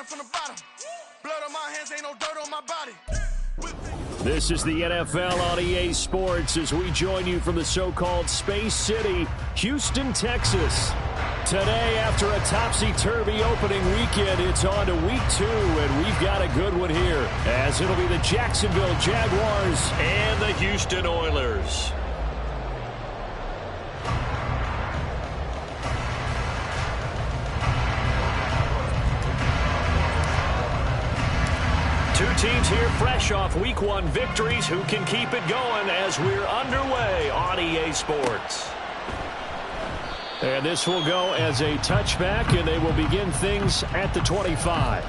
from the bottom. Blood on my hands, ain't no dirt on my body. This is the NFL on EA Sports as we join you from the so-called Space City, Houston, Texas. Today, after a topsy-turvy opening weekend, it's on to week 2, and we've got a good one here, as it'll be the Jacksonville Jaguars and the Houston Oilers. Two teams here fresh off week 1 victories. Who can keep it going as we're underway on EA Sports? And this will go as a touchback, and they will begin things at the 25.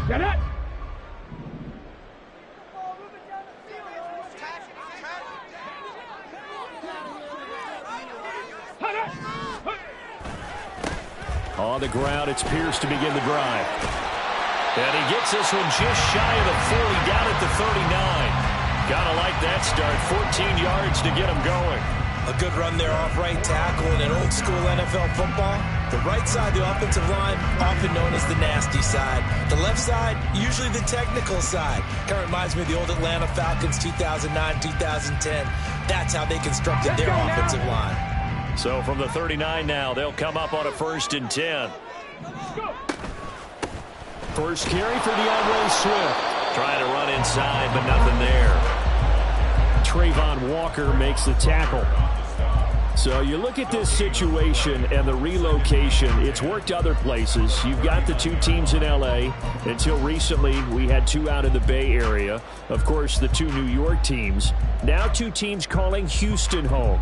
Get it! On the ground, it's Pierce to begin the drive. And he gets this one just shy of the 40, down at the 39. Gotta like that start, 14 yards to get him going. A good run there off right tackle in an old school NFL football. The right side, the offensive line, often known as the nasty side. The left side, usually the technical side. Kind of reminds me of the old Atlanta Falcons 2009, 2010. That's how they constructed their offensive line. So from the 39 now, they'll come up on a 1st and 10. First carry for DeAndre Swift. Trying to run inside, but nothing there. Trayvon Walker makes the tackle. So you look at this situation and the relocation. It's worked other places. You've got the 2 teams in L.A. Until recently, we had 2 out in the Bay Area. Of course, the 2 New York teams. Now 2 teams calling Houston home.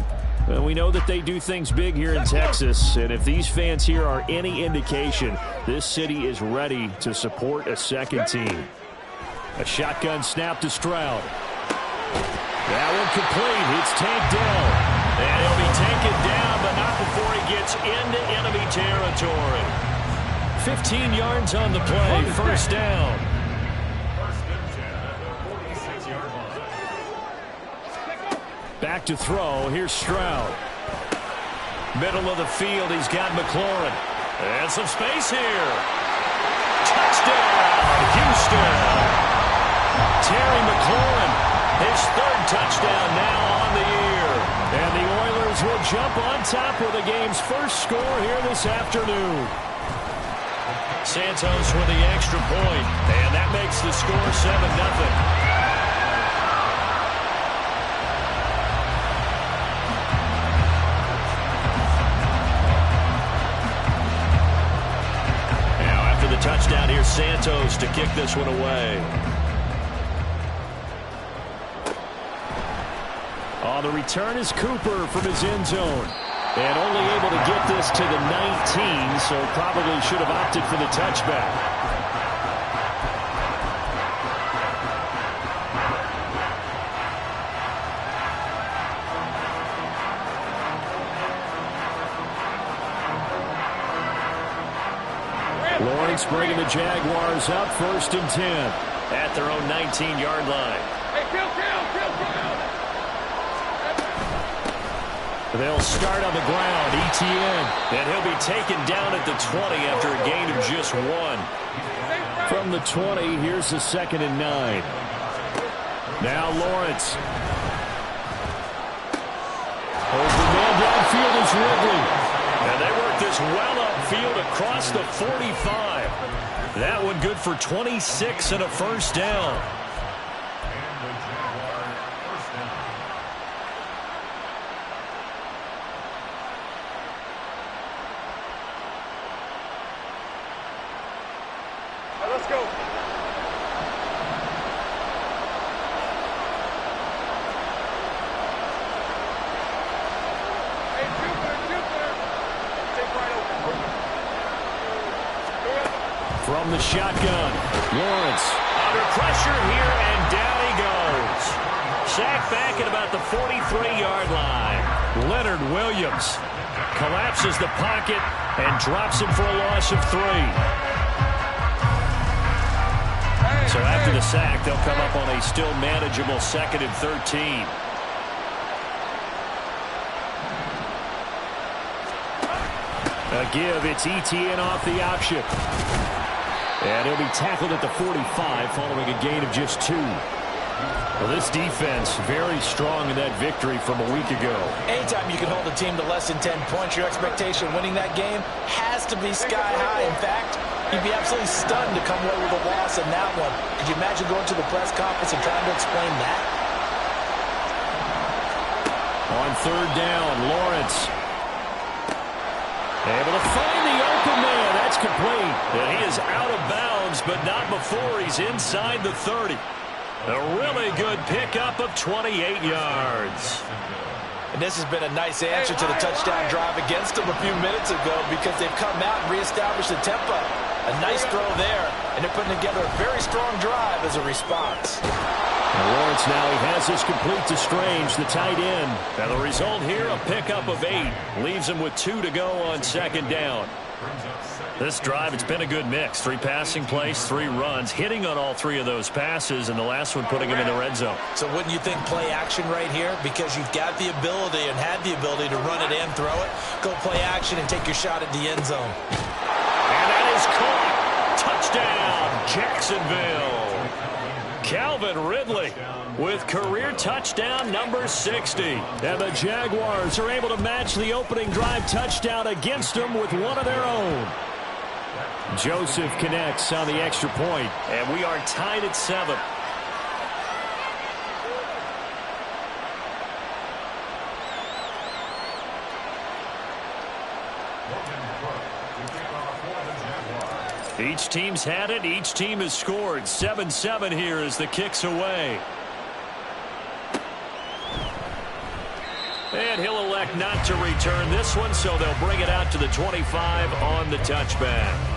And we know that they do things big here in Texas. And if these fans here are any indication, this city is ready to support a second team. A shotgun snap to Stroud. That one complete. It's tanked down. And he'll be taken down, but not before he gets into enemy territory. 15 yards on the play. First down. Back to throw. Here's Stroud. Middle of the field. He's got McLaurin. And some space here. Touchdown, Houston. Terry McLaurin. His 3rd touchdown now on the year. And the Oilers will jump on top with the game's first score here this afternoon. Santos with the extra point, and that makes the score 7-0. Now after the touchdown, here's Santos to kick this one away. On the return is Cooper from his end zone. And only able to get this to the 19, so probably should have opted for the touchback. Lawrence bringing the Jaguars up 1st and 10 at their own 19-yard line. Hey, kill! They'll start on the ground, Etienne, and he'll be taken down at the 20 after a gain of just 1. From the 20, here's the 2nd and 9. Now Lawrence. Over the man downfield is Ridley. And they work this well upfield across the 45. That one good for 26 and a first down. Let's go. Hey, Jupiter. Take right over. From the shotgun, Lawrence under pressure here, and down he goes. Sacked back at about the 43-yard line. Leonard Williams collapses the pocket and drops him for a loss of 3. So after the sack, they'll come up on a still manageable 2nd and 13. A give, it's ETN off the option. And he'll be tackled at the 45 following a gain of just 2. Well, this defense very strong in that victory from a week ago. Anytime you can hold a team to less than 10 points, your expectation winning that game has to be sky high. In fact, you'd be absolutely stunned to come away with a loss in that one. Could you imagine going to the press conference and trying to explain that? On 3rd down, Lawrence able to find the open man. That's complete. And he is out of bounds, but not before he's inside the 30. A really good pickup of 28 yards. And this has been a nice answer to the touchdown drive against them a few minutes ago because they've come out and reestablished the tempo. A nice throw there, and they're putting together a very strong drive as a response. And Lawrence now he has this complete to Strange, the tight end. And the result here, a pickup of 8. Leaves him with 2 to go on 2nd down. This drive, it's been a good mix. 3 passing plays, 3 runs, hitting on all 3 of those passes, and the last one putting him in the red zone. So wouldn't you think play action right here? Because you've got the ability and had the ability to run it and throw it. Go play action and take your shot at the end zone. And that is caught. Touchdown, Jacksonville. Calvin Ridley with career touchdown number 60. And the Jaguars are able to match the opening drive touchdown against them with one of their own. Joseph connects on the extra point, and we are tied at 7. Each team's had it. Each team has scored. 7-7 here as the kick's away. And he'll elect not to return this one, so they'll bring it out to the 25 on the touchback.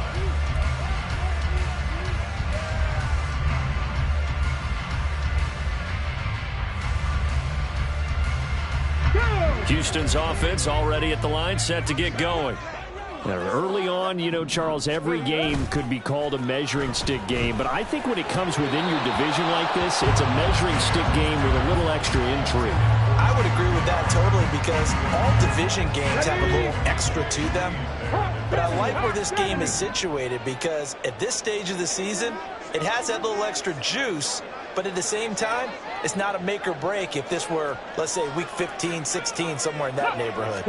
Houston's offense already at the line, set to get going. Now, early on, you know, Charles, every game could be called a measuring stick game, but I think when it comes within your division like this, it's a measuring stick game with a little extra intrigue. I would agree with that totally because all division games have a little extra to them. But I like where this game is situated because at this stage of the season, it has that little extra juice, but at the same time, it's not a make or break if this were, let's say, week 15, 16, somewhere in that neighborhood.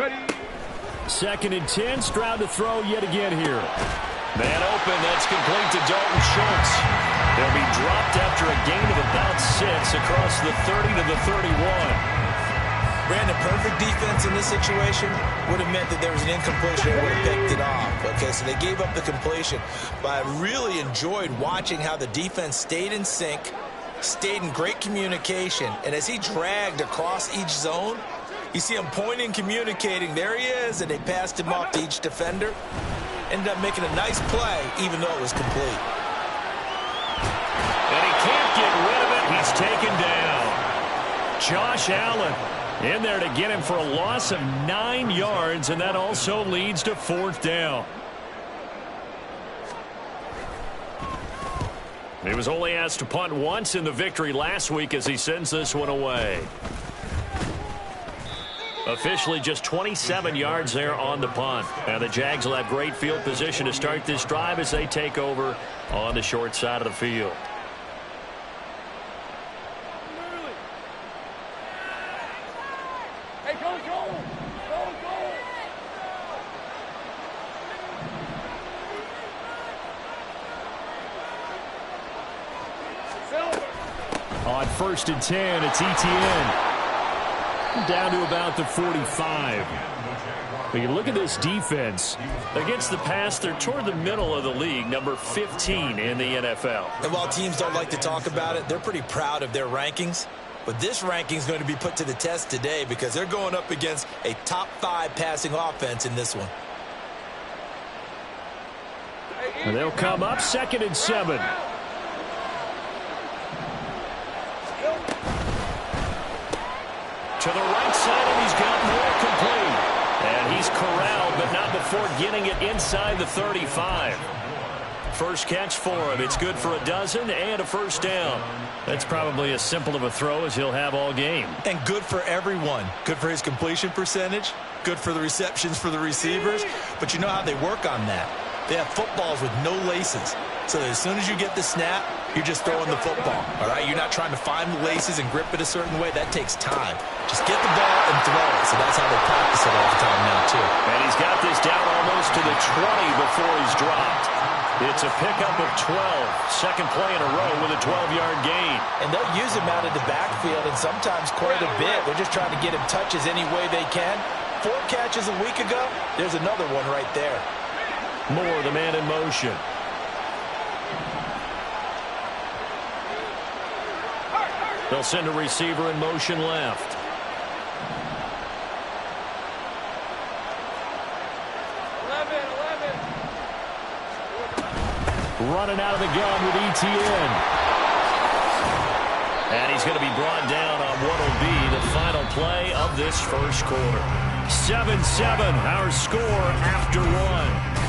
2nd and 10, Stroud to throw yet again here. Man open, that's complete to Dalton Schultz. They'll be dropped after a gain of about 6 across the 30 to the 31. Brandon, perfect defense in this situation would have meant that there was an incompletion and would have picked it off. Okay, so they gave up the completion. But I really enjoyed watching how the defense stayed in sync, stayed in great communication, and as he dragged across each zone, you see him pointing, communicating. There he is, and they passed him off to each defender. Ended up making a nice play, even though it was complete. And he can't get rid of it. He's taken down. Josh Allen in there to get him for a loss of 9 yards, and that also leads to 4th down. He was only asked to punt once in the victory last week as he sends this one away. Officially just 27 yards there on the punt. And the Jags will have great field position to start this drive as they take over on the short side of the field. Hey, go, go! Go, go! Silver! On 1st and 10, it's ETN. Down to about the 45. But you look at this defense. Against the pass, they're toward the middle of the league, number 15 in the NFL. And while teams don't like to talk about it, they're pretty proud of their rankings. But this ranking is going to be put to the test today because they're going up against a top 5 passing offense in this one. And they'll come up 2nd and 7. To the right side, and he's got more complete. And he's corralled, but not before getting it inside the 35. First catch for him. It's good for a dozen and a first down. That's probably as simple of a throw as he'll have all game. And good for everyone. Good for his completion percentage. Good for the receptions for the receivers. But you know how they work on that. They have footballs with no laces. So that as soon as you get the snap, you're just throwing the football. All right? You're not trying to find the laces and grip it a certain way. That takes time. Just get the ball and throw it. So that's how they practice it all the time now, too. And he's got this down almost to the 20 before he's dropped. It's a pickup of 12. Second play in a row with a 12-yard gain. And they'll use him out of the backfield and sometimes quite a bit. They're just trying to get him touches any way they can. 4 catches a week ago. There's another one right there. Moore, the man in motion. They'll send a receiver in motion left. Running out of the gun with ETN. And he's going to be brought down on what will be the final play of this first quarter. 7-7, our score after one.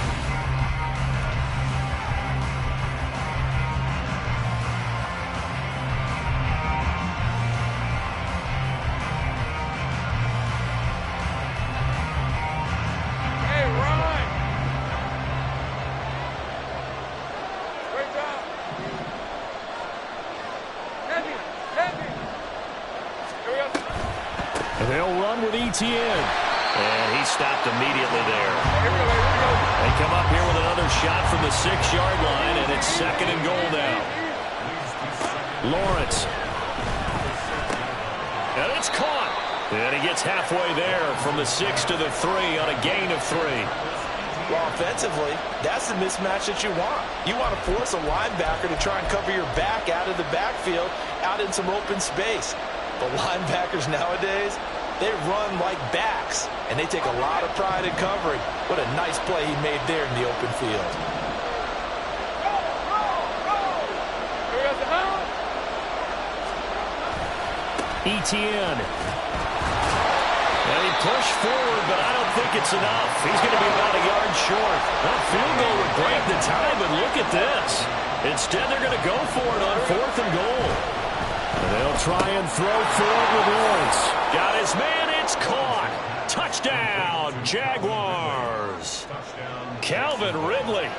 They'll run with ETN. And he stopped immediately there. They come up here with another shot from the 6-yard line, and it's second and goal now. Lawrence. And it's caught. And he gets halfway there from the 6 to the 3 on a gain of 3. Well, offensively, that's the mismatch that you want. You want to force a linebacker to try and cover your back out of the backfield, out in some open space. The linebackers nowadays, they run like backs, and they take a lot of pride in covering. What a nice play he made there in the open field. ETN. And he pushed forward, but I don't think it's enough. He's going to be about a yard short. That field goal would break the tie, but look at this. Instead, they're going to go for it on 4th and goal. They'll try and throw for it with Lawrence. Got his man. It's caught. Touchdown, Jaguars. Calvin Ridley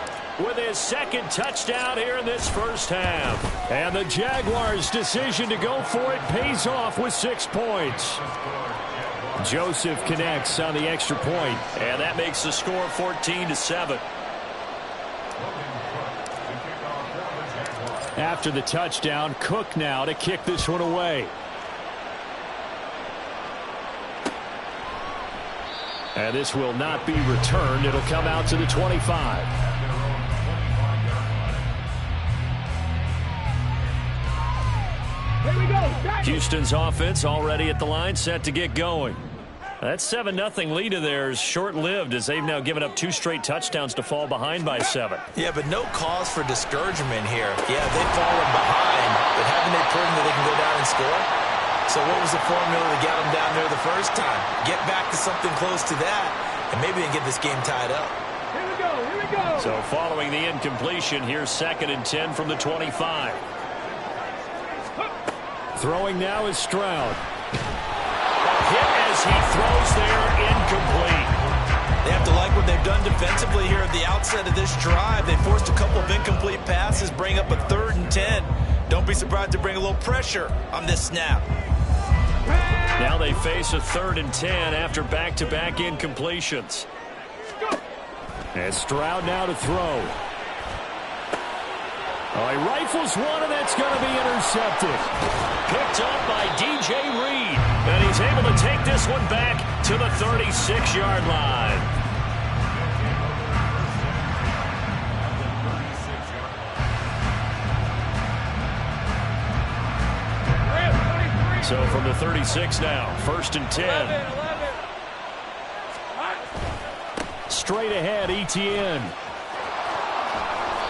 with his second touchdown here in this first half. And the Jaguars' decision to go for it pays off with 6 points. Joseph connects on the extra point. And that makes the score 14-7. After the touchdown, Cook now to kick this one away. And this will not be returned. It'll come out to the 25. Here we go. Houston's offense already at the line, set to get going. That 7-0 lead of theirs short-lived as they've now given up 2 straight touchdowns to fall behind by 7. Yeah, but no cause for discouragement here. Yeah, they've fallen behind, but haven't they proven that they can go down and score? So what was the formula to get them down there the first time? Get back to something close to that, and maybe they can get this game tied up. Here we go. Here we go. So following the incompletion, here's 2nd and 10 from the 25. Throwing now is Stroud. Hit as he throws there, incomplete. They have to like what they've done defensively here at the outset of this drive. They forced a couple of incomplete passes, bring up a 3rd and 10. Don't be surprised to bring a little pressure on this snap. Now they face a 3rd and 10 after back-to-back incompletions. And Stroud now to throw. Oh, he rifles one, and that's going to be intercepted. Picked up by DJ Reed. And he's able to take this one back to the 36-yard line. So from the 36 now, 1st and 10. Straight ahead, ETN.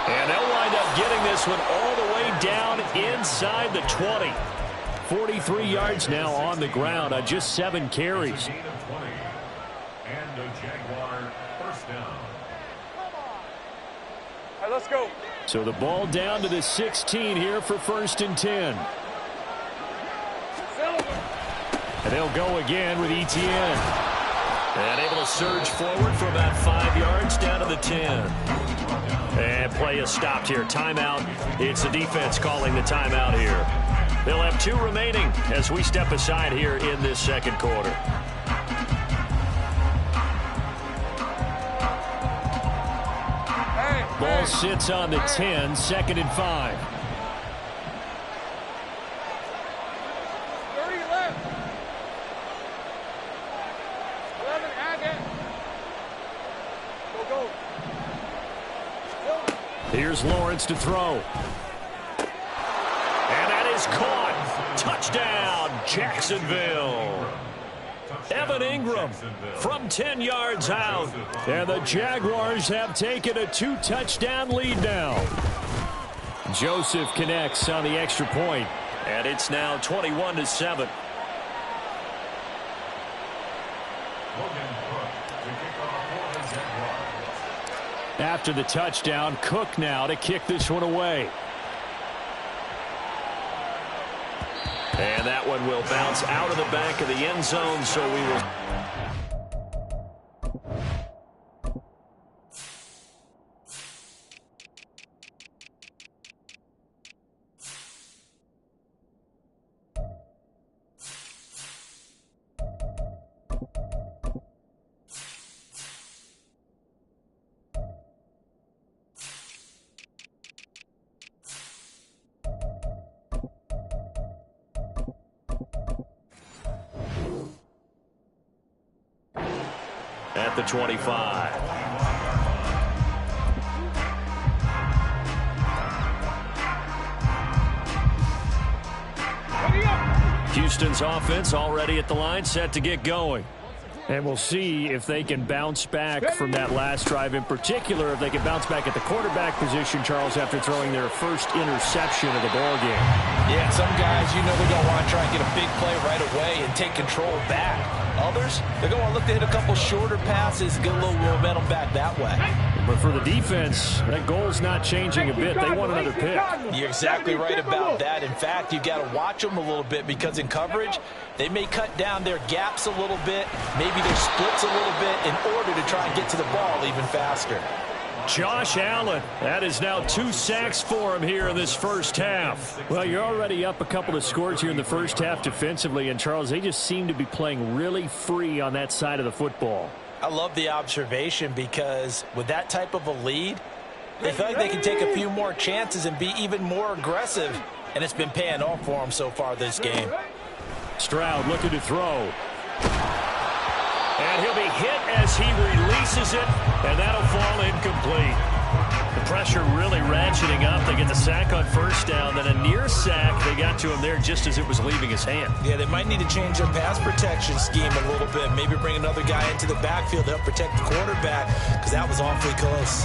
And they'll wind up getting this one all the way down inside the 20. 43 yards now on the ground on just 7 carries. And the Jaguar first down. All right, let's go. So the ball down to the 16 here for 1st and 10. And they'll go again with Etienne. And able to surge forward for about 5 yards down to the 10. And play is stopped here. Timeout. It's the defense calling the timeout here. They'll have 2 remaining as we step aside here in this second quarter. Ball sits on the 10, 2nd and 5. 30 left. 11, add it. Go. Here's Lawrence to throw. And that is caught. Touchdown, Jacksonville. Evan Ingram from 10 yards out. And the Jaguars have taken a 2-touchdown lead now. Joseph connects on the extra point. And it's now 21-7. After the touchdown, Cook now to kick this one away. And that one will bounce out of the back of the end zone, so we will... at the 25. Houston's offense already at the line, set to get going. And we'll see if they can bounce back from that last drive. In particular, if they can bounce back at the quarterback position, Charles, after throwing their first interception of the ball game. Yeah, some guys, they're going to want to try and get a big play right away and take control back. Others, they're going to look to hit a couple shorter passes, get a little momentum back that way. But for the defense, that goal's not changing a bit. They want another pick. You're exactly right about that. In fact, you've got to watch them a little bit because in coverage, they may cut down their gaps a little bit, maybe their splits a little bit in order to try and get to the ball even faster. Josh Allen, that is now 2 sacks for him here in this first half. Well, you're already up a couple of scores here in the first half defensively, and Charles, they just seem to be playing really free on that side of the football. I love the observation because with that type of a lead, they feel like they can take a few more chances and be even more aggressive, and it's been paying off for them so far this game. Stroud looking to throw. And he'll be hit as he releases it, and that'll fall incomplete. The pressure really ratcheting up. They get the sack on first down, then a near sack. They got to him there just as it was leaving his hand. Yeah, they might need to change their pass protection scheme a little bit. Maybe bring another guy into the backfield to help protect the quarterback because that was awfully close.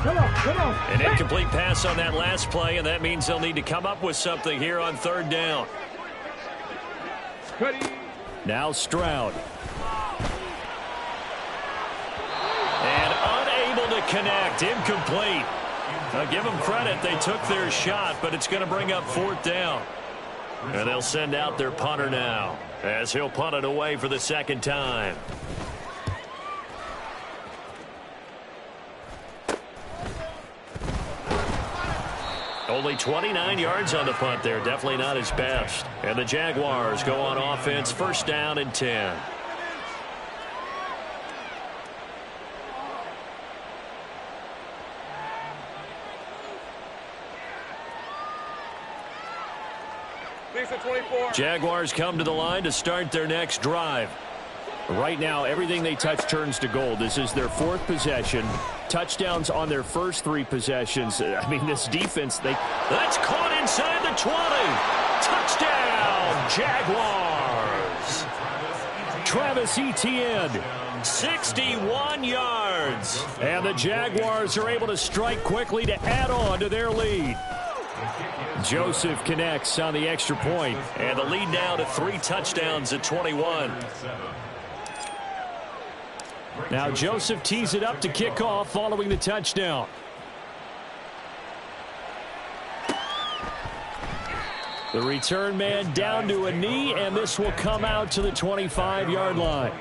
Come on. An incomplete pass on that last play, and that means they'll need to come up with something here on third down. Now Stroud. And unable to connect. Incomplete. Now give them credit. They took their shot, but it's going to bring up fourth down. And they'll send out their punter now as he'll punt it away for the second time. Only 29 yards on the punt there. Definitely not his best. And the Jaguars go on offense, first down and 10. Jaguars come to the line to start their next drive. Right now, everything they touch turns to gold. This is their 4th possession. Touchdowns on their first 3 possessions. I mean, this defense, That's caught inside the 20. Touchdown, Jaguars. Travis Etienne. 61 yards. And the Jaguars are able to strike quickly to add on to their lead. Joseph connects on the extra point. And the lead now to 3 touchdowns at 21. Now Joseph tees it up to kick off following the touchdown. The return man down to a knee, and this will come out to the 25-yard line.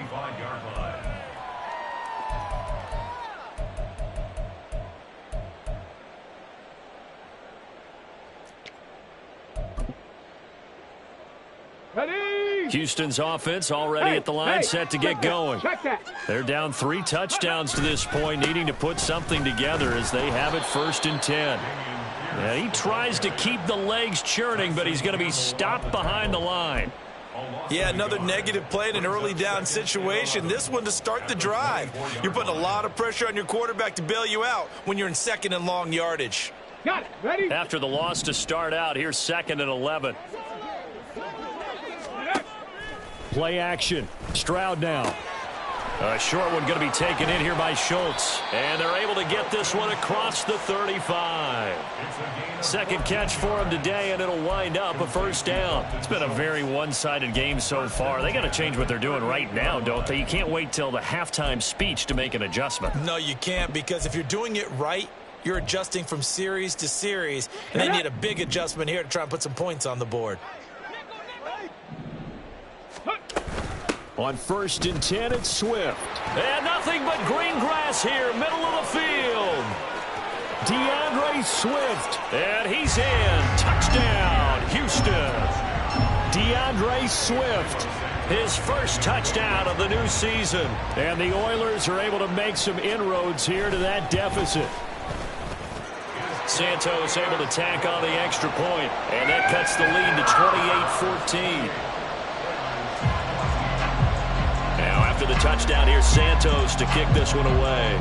Houston's offense already at the line, set to get going. They're down 3 touchdowns to this point, needing to put something together as they have it 1st and 10. Yeah, he tries to keep the legs churning, but he's going to be stopped behind the line. Yeah, another negative play in an early down situation. This one to start the drive. You're putting a lot of pressure on your quarterback to bail you out when you're in 2nd and long yardage. Got it. Ready? After the loss to start out, here's 2nd and 11. Play action. Stroud now. A short one going to be taken in here by Schultz. And they're able to get this one across the 35. 2nd catch for him today, and it'll wind up a 1st down. It's been a very one-sided game so far. They got to change what they're doing right now, don't they? You can't wait till the halftime speech to make an adjustment. No, you can't, because if you're doing it right, you're adjusting from series to series, and they need a big adjustment here to try and put some points on the board. On 1st and 10, it's Swift. And nothing but green grass here, middle of the field. DeAndre Swift. And he's in. Touchdown, Houston. DeAndre Swift. His 1st touchdown of the new season. And the Oilers are able to make some inroads here to that deficit. Santos able to tack on the extra point. And that cuts the lead to 28-14. Now after the touchdown, here's Santos to kick this one away.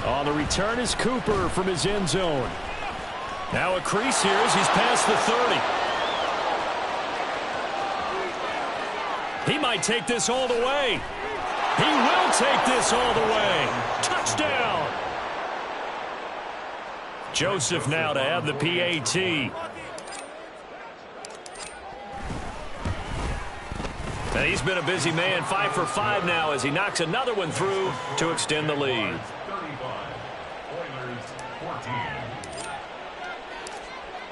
On the return is Cooper from his end zone. Now a crease here as he's past the 30. He might take this all the way. He will take this all the way. Touchdown. Joseph now to have the PAT. And he's been a busy man, 5 for 5 now as he knocks another one through to extend the lead.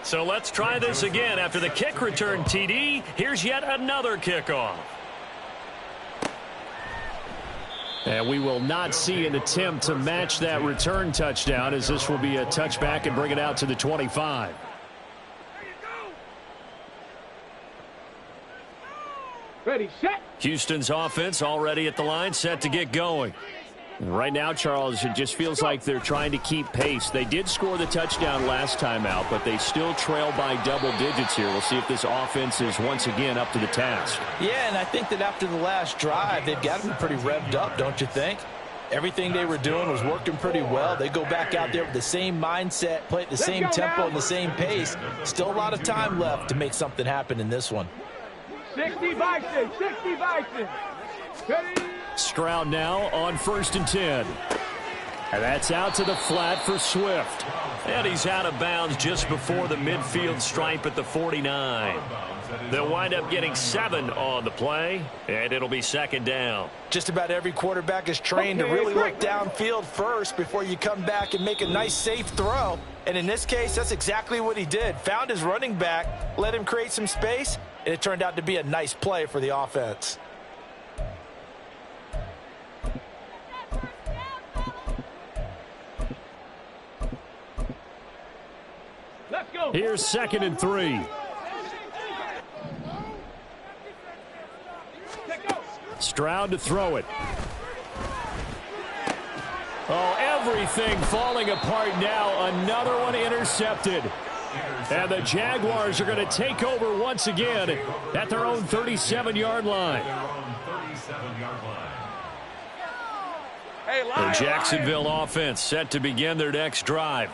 So let's try this again. After the kick return TD, here's yet another kickoff. And we will not see an attempt to match that return touchdown, as this will be a touchback and bring it out to the 25. Ready, set. Houston's offense already at the line, set to get going. Right now, Charles, it just feels like they're trying to keep pace. They did score the touchdown last time out, but they still trail by double digits here. We'll see if this offense is once again up to the task. Yeah, and I think that after the last drive, they've got to be pretty revved up, don't you think? Everything they were doing was working pretty well. They go back out there with the same mindset, play at the same tempo and the same pace. Still a lot of time left to make something happen in this one. 60 Bison, 60 Bison. Ready? Stroud now on 1st and 10. And that's out to the flat for Swift. And he's out of bounds just before the midfield stripe at the 49. They'll wind up getting 7 on the play, and it'll be 2nd down. Just about every quarterback is trained to really look downfield first before you come back and make a nice, safe throw. And in this case, that's exactly what he did. Found his running back, let him create some space, and it turned out to be a nice play for the offense. Let's go. Here's 2nd and 3. Stroud to throw it. Oh, everything falling apart now. Another one intercepted. And the Jaguars are going to take over once again at their own 37-yard line. Hey, The Jacksonville offense set to begin their next drive.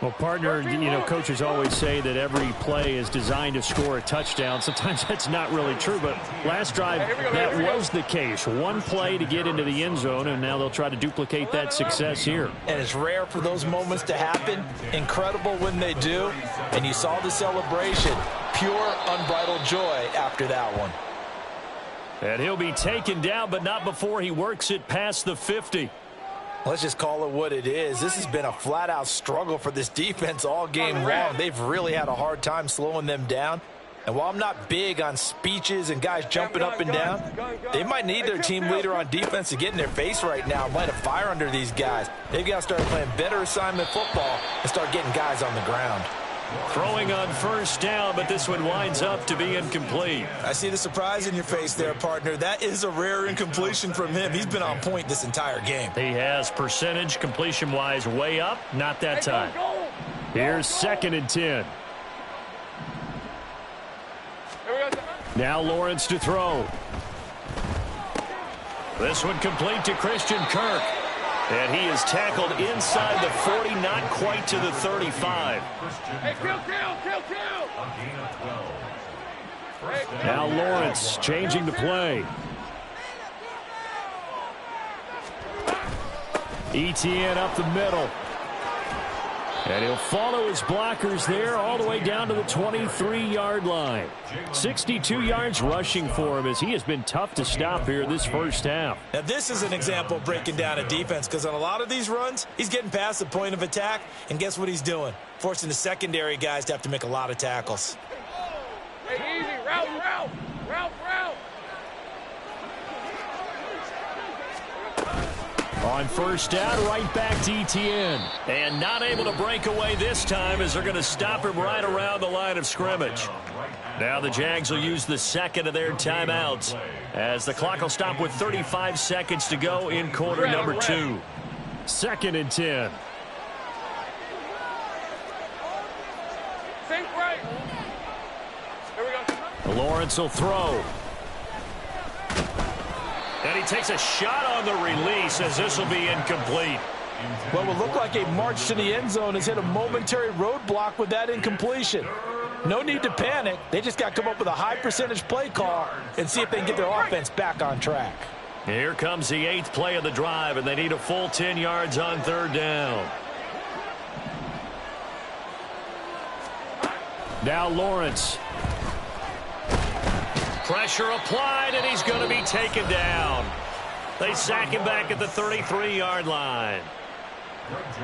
Well, partner, coaches always say that every play is designed to score a touchdown. Sometimes that's not really true, but last drive, that was the case. One play to get into the end zone, and now they'll try to duplicate that success here. And it's rare for those moments to happen. Incredible when they do. And you saw the celebration. Pure, unbridled joy after that one. And he'll be taken down, but not before he works it past the 50. Let's just call it what it is. This has been a flat-out struggle for this defense all game long. They've really had a hard time slowing them down. And while I'm not big on speeches and guys jumping up and down, they might need their team leader on defense to get in their face right now and light a fire under these guys. They've got to start playing better assignment football and start getting guys on the ground. Throwing on first down, but this one winds up to be incomplete. I see the surprise in your face there, partner. That is a rare incompletion from him. He's been on point this entire game. He has percentage completion-wise way up. Not that time. Here's 2nd and 10. Now Lawrence to throw. This one complete to Christian Kirk. And he is tackled inside the 40, not quite to the 35. Hey, kill. Now Lawrence changing the play. Etienne up the middle. And he'll follow his blockers there all the way down to the 23-yard line. 62 yards rushing for him as he has been tough to stop here this first half. Now, this is an example of breaking down a defense because on a lot of these runs, he's getting past the point of attack, and guess what he's doing? Forcing the secondary guys to have to make a lot of tackles. Hey, easy. Route. On first down, right back to Etienne. And not able to break away this time as they're going to stop him right around the line of scrimmage. Now the Jags will use the second of their timeouts as the clock will stop with 35 seconds to go in quarter number 2. 2nd and 10. Think right. Here we go. Lawrence will throw. And he takes a shot on the release as this will be incomplete. What will look like a march to the end zone has hit a momentary roadblock with that incompletion. No need to panic. They just got to come up with a high percentage play call and see if they can get their offense back on track. Here comes the 8th play of the drive, and they need a full 10 yards on 3rd down. Now Lawrence. Pressure applied, and he's going to be taken down. They sack him back at the 33-yard line.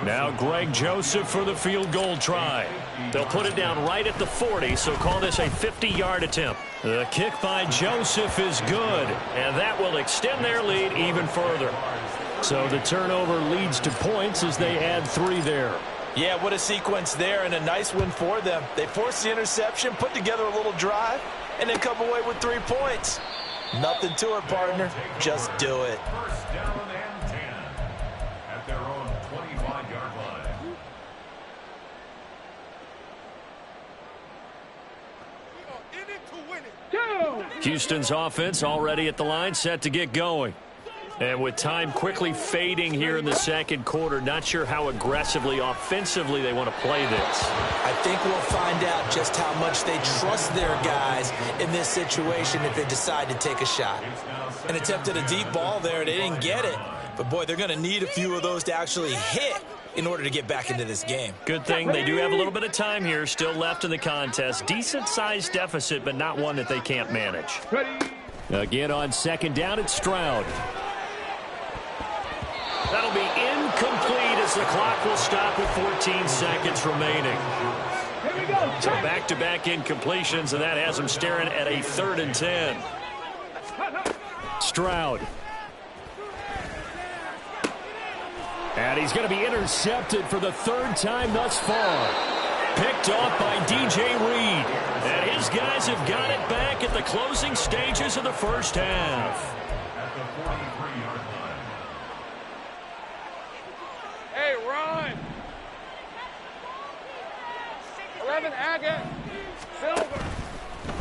Now Greg Joseph for the field goal try. They'll put it down right at the 40, so call this a 50-yard attempt. The kick by Joseph is good, and that will extend their lead even further. So the turnover leads to points as they add 3 there. Yeah, what a sequence there, and a nice win for them. They forced the interception, put together a little drive, and then come away with 3 points. Nothing to it, partner. Just do it. First down and 10 at their own 25-yard line. In it to win it. Houston's offense already at the line, set to get going. And with time quickly fading here in the second quarter, not sure how aggressively, offensively they want to play this. I think we'll find out just how much they trust their guys in this situation if they decide to take a shot. An attempt at a deep ball there, they didn't get it. But, boy, they're going to need a few of those to actually hit in order to get back into this game. Good thing they do have a little bit of time here still left in the contest. Decent-sized deficit, but not one that they can't manage. Again on 2nd down, it's Stroud. That'll be incomplete as the clock will stop with 14 seconds remaining. So back-to-back incompletions, and that has them staring at a 3rd and 10. Stroud. And he's going to be intercepted for the 3rd time thus far. Picked off by DJ Reed. And his guys have got it back at the closing stages of the first half. At the 43-yard line. Hey, run. 11, Agate. Silver.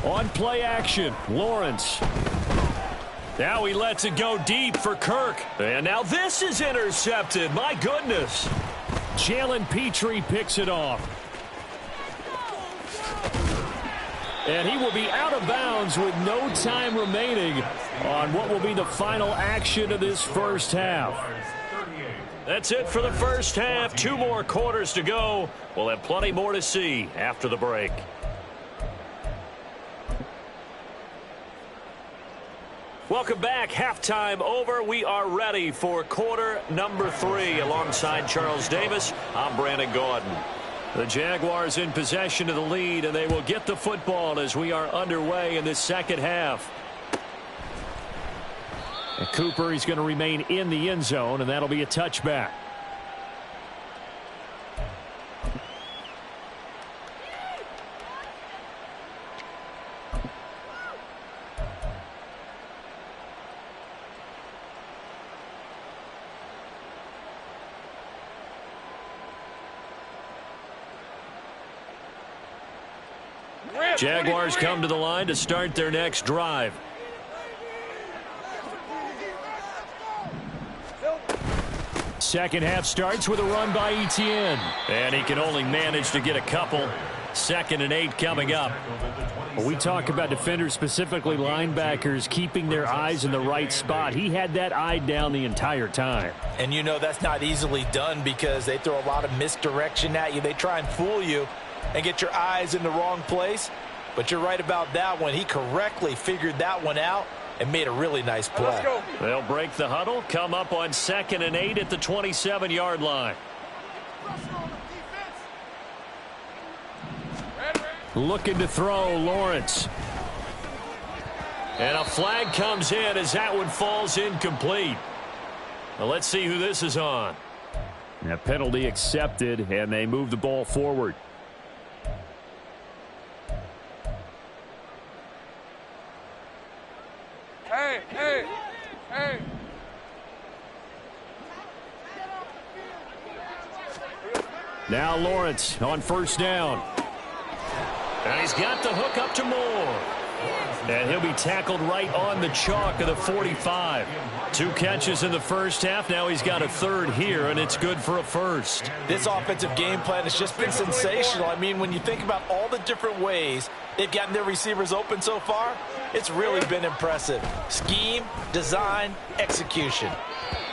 On play action, Lawrence. Now he lets it go deep for Kirk. And now this is intercepted. My goodness. Jalen Petrie picks it off. And he will be out of bounds with no time remaining on what will be the final action of this first half. That's it for the first half. 2 more quarters to go. We'll have plenty more to see after the break. Welcome back. Halftime over. We are ready for quarter number 3. Alongside Charles Davis, I'm Brandon Gaudin. The Jaguars in possession of the lead, and they will get the football as we are underway in this second half. And Cooper, he's going to remain in the end zone, and that'll be a touchback. Jaguars come to the line to start their next drive. Second half starts with a run by Etienne. And he can only manage to get a couple. 2nd and 8 coming up. Well, we talk about defenders, specifically linebackers, keeping their eyes in the right spot. He had that eye down the entire time. And you know that's not easily done because they throw a lot of misdirection at you. They try and fool you and get your eyes in the wrong place. But you're right about that one. He correctly figured that one out and made a really nice play. They'll break the huddle, come up on 2nd and 8 at the 27-yard line. Looking to throw, Lawrence. And a flag comes in as that one falls incomplete. Well, let's see who this is on. That penalty accepted, and they move the ball forward. Hey. Now Lawrence on first down. And he's got the hook up to Moore. And he'll be tackled right on the chalk of the 45. 2 catches in the first half. Now he's got a 3rd here, and it's good for a first. This offensive game plan has just been sensational. I mean, when you think about all the different ways they've gotten their receivers open so far, it's really been impressive. Scheme, design, execution.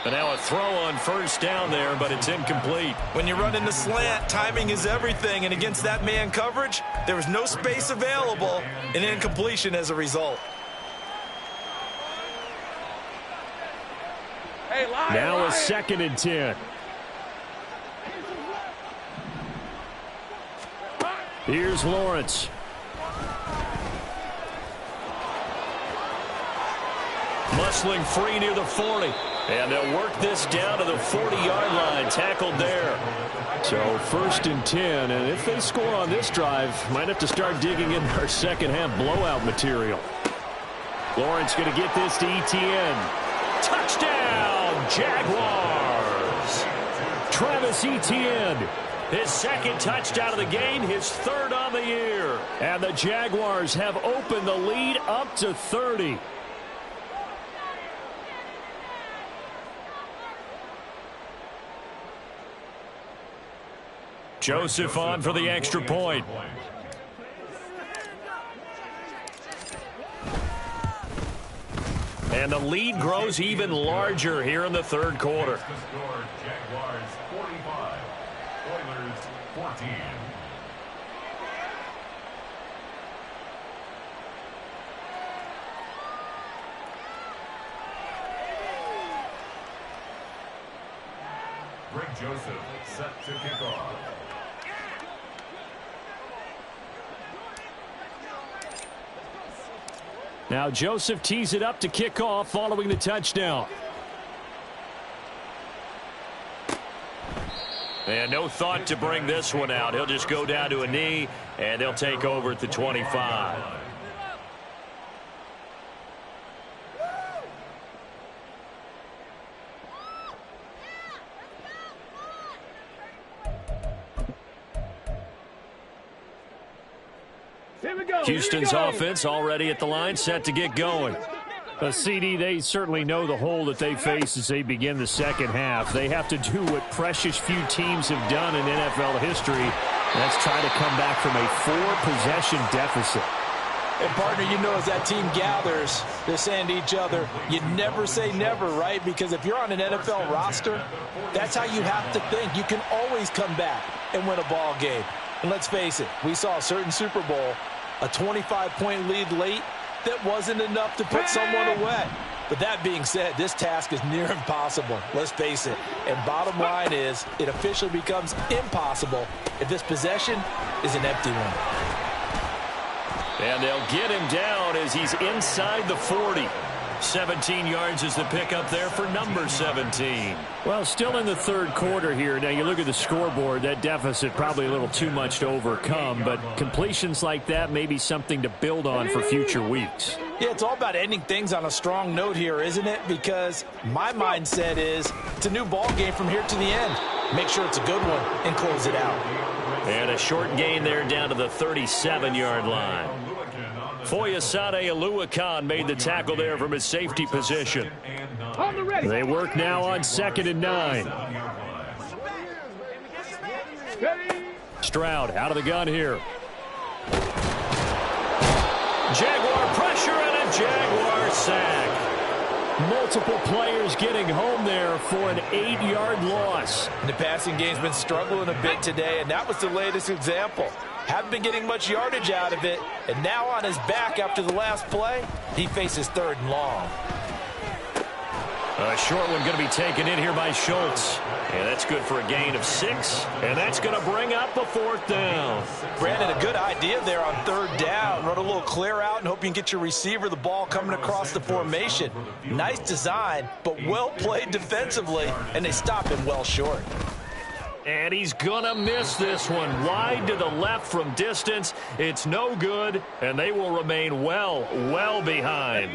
And now a throw on first down there, but it's incomplete. When you run in the slant, timing is everything, and against that man coverage, there was no space available, and incompletion as a result. Now a 2nd and 10. Here's Lawrence. Muscling free near the 40. And they'll work this down to the 40-yard line. Tackled there. So 1st and 10. And if they score on this drive, might have to start digging in our second half blowout material. Lawrence going to get this to Etienne. Touchdown, Jaguars. Travis Etienne. His 2nd touchdown of the game, his 3rd on the year. And the Jaguars have opened the lead up to 30. Joseph on for the extra point. And the lead grows even larger here in the 3rd quarter. Jaguars 45, Oilers 14. Greg Joseph set to kick off. Now Joseph tees it up to kick off following the touchdown. And no thought to bring this one out. He'll just go down to a knee, and they'll take over at the 25. Houston's offense already at the line, set to get going. CD, they certainly know the hole that they face as they begin the second half. They have to do what precious few teams have done in NFL history. That's try to come back from a 4-possession deficit. And, partner, you know, as that team gathers, they're saying to each other, you never say never, right? Because if you're on an NFL roster, that's how you have to think. You can always come back and win a ball game. And let's face it, we saw a certain Super Bowl, a 25-point lead late, that wasn't enough to put someone away. But that being said, this task is near impossible. Let's face it. And bottom line is, it officially becomes impossible if this possession is an empty one. And they'll get him down as he's inside the 40. 17 yards is the pickup there for number 17. Well, still in the third quarter here. Now, you look at the scoreboard, that deficit probably a little too much to overcome, but completions like that may be something to build on for future weeks. Yeah, it's all about ending things on a strong note here, isn't it? Because my mindset is it's a new ball game from here to the end. Make sure it's a good one and close it out. And a short gain there down to the 37-yard line. Foyesade Oluwakan made the tackle there from his safety position. They work now on 2nd and 9. Stroud out of the gun here. Jaguar pressure and a Jaguar sack. Multiple players getting home there for an 8-yard loss. The passing game's been struggling a bit today, and that was the latest example. Haven't been getting much yardage out of it, and now on his back after the last play, he faces 3rd and long. A short one going to be taken in here by Schultz. And that's good for a gain of 6. And that's going to bring up a 4th down. Brandon, a good idea there on 3rd down. Run a little clear out and hope you can get your receiver the ball coming across the formation. Nice design, but well played defensively, and they stop him well short. And he's going to miss this one. Wide to the left from distance. It's no good, and they will remain well behind.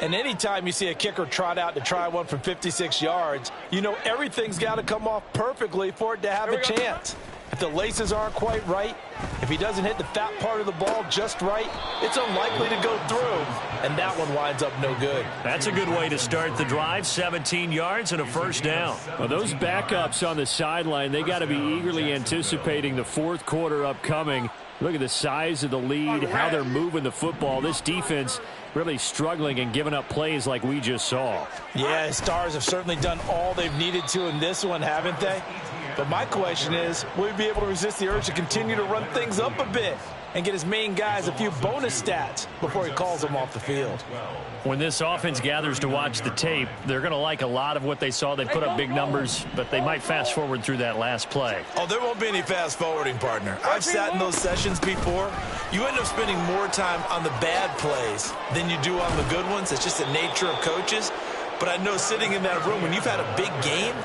And anytime you see a kicker trot out to try one from 56 yards, you know everything's got to come off perfectly for it to have a chance. If the laces aren't quite right, if he doesn't hit the fat part of the ball just right, it's unlikely to go through, and that one winds up no good. That's a good way to start the drive, 17 yards and a 1st down. Well, those backups on the sideline, they got to be eagerly anticipating the 4th quarter upcoming. Look at the size of the lead, how they're moving the football. This defense really struggling and giving up plays like we just saw. Yeah, Stars have certainly done all they've needed to in this one, haven't they? But my question is, will he be able to resist the urge to continue to run things up a bit and get his main guys a few bonus stats before he calls them off the field? When this offense gathers to watch the tape, they're going to like a lot of what they saw. They put up big numbers, but they might fast forward through that last play. Oh, there won't be any fast forwarding, partner. I've sat in those sessions before. You end up spending more time on the bad plays than you do on the good ones. It's just the nature of coaches. But I know sitting in that room, when you've had a big game,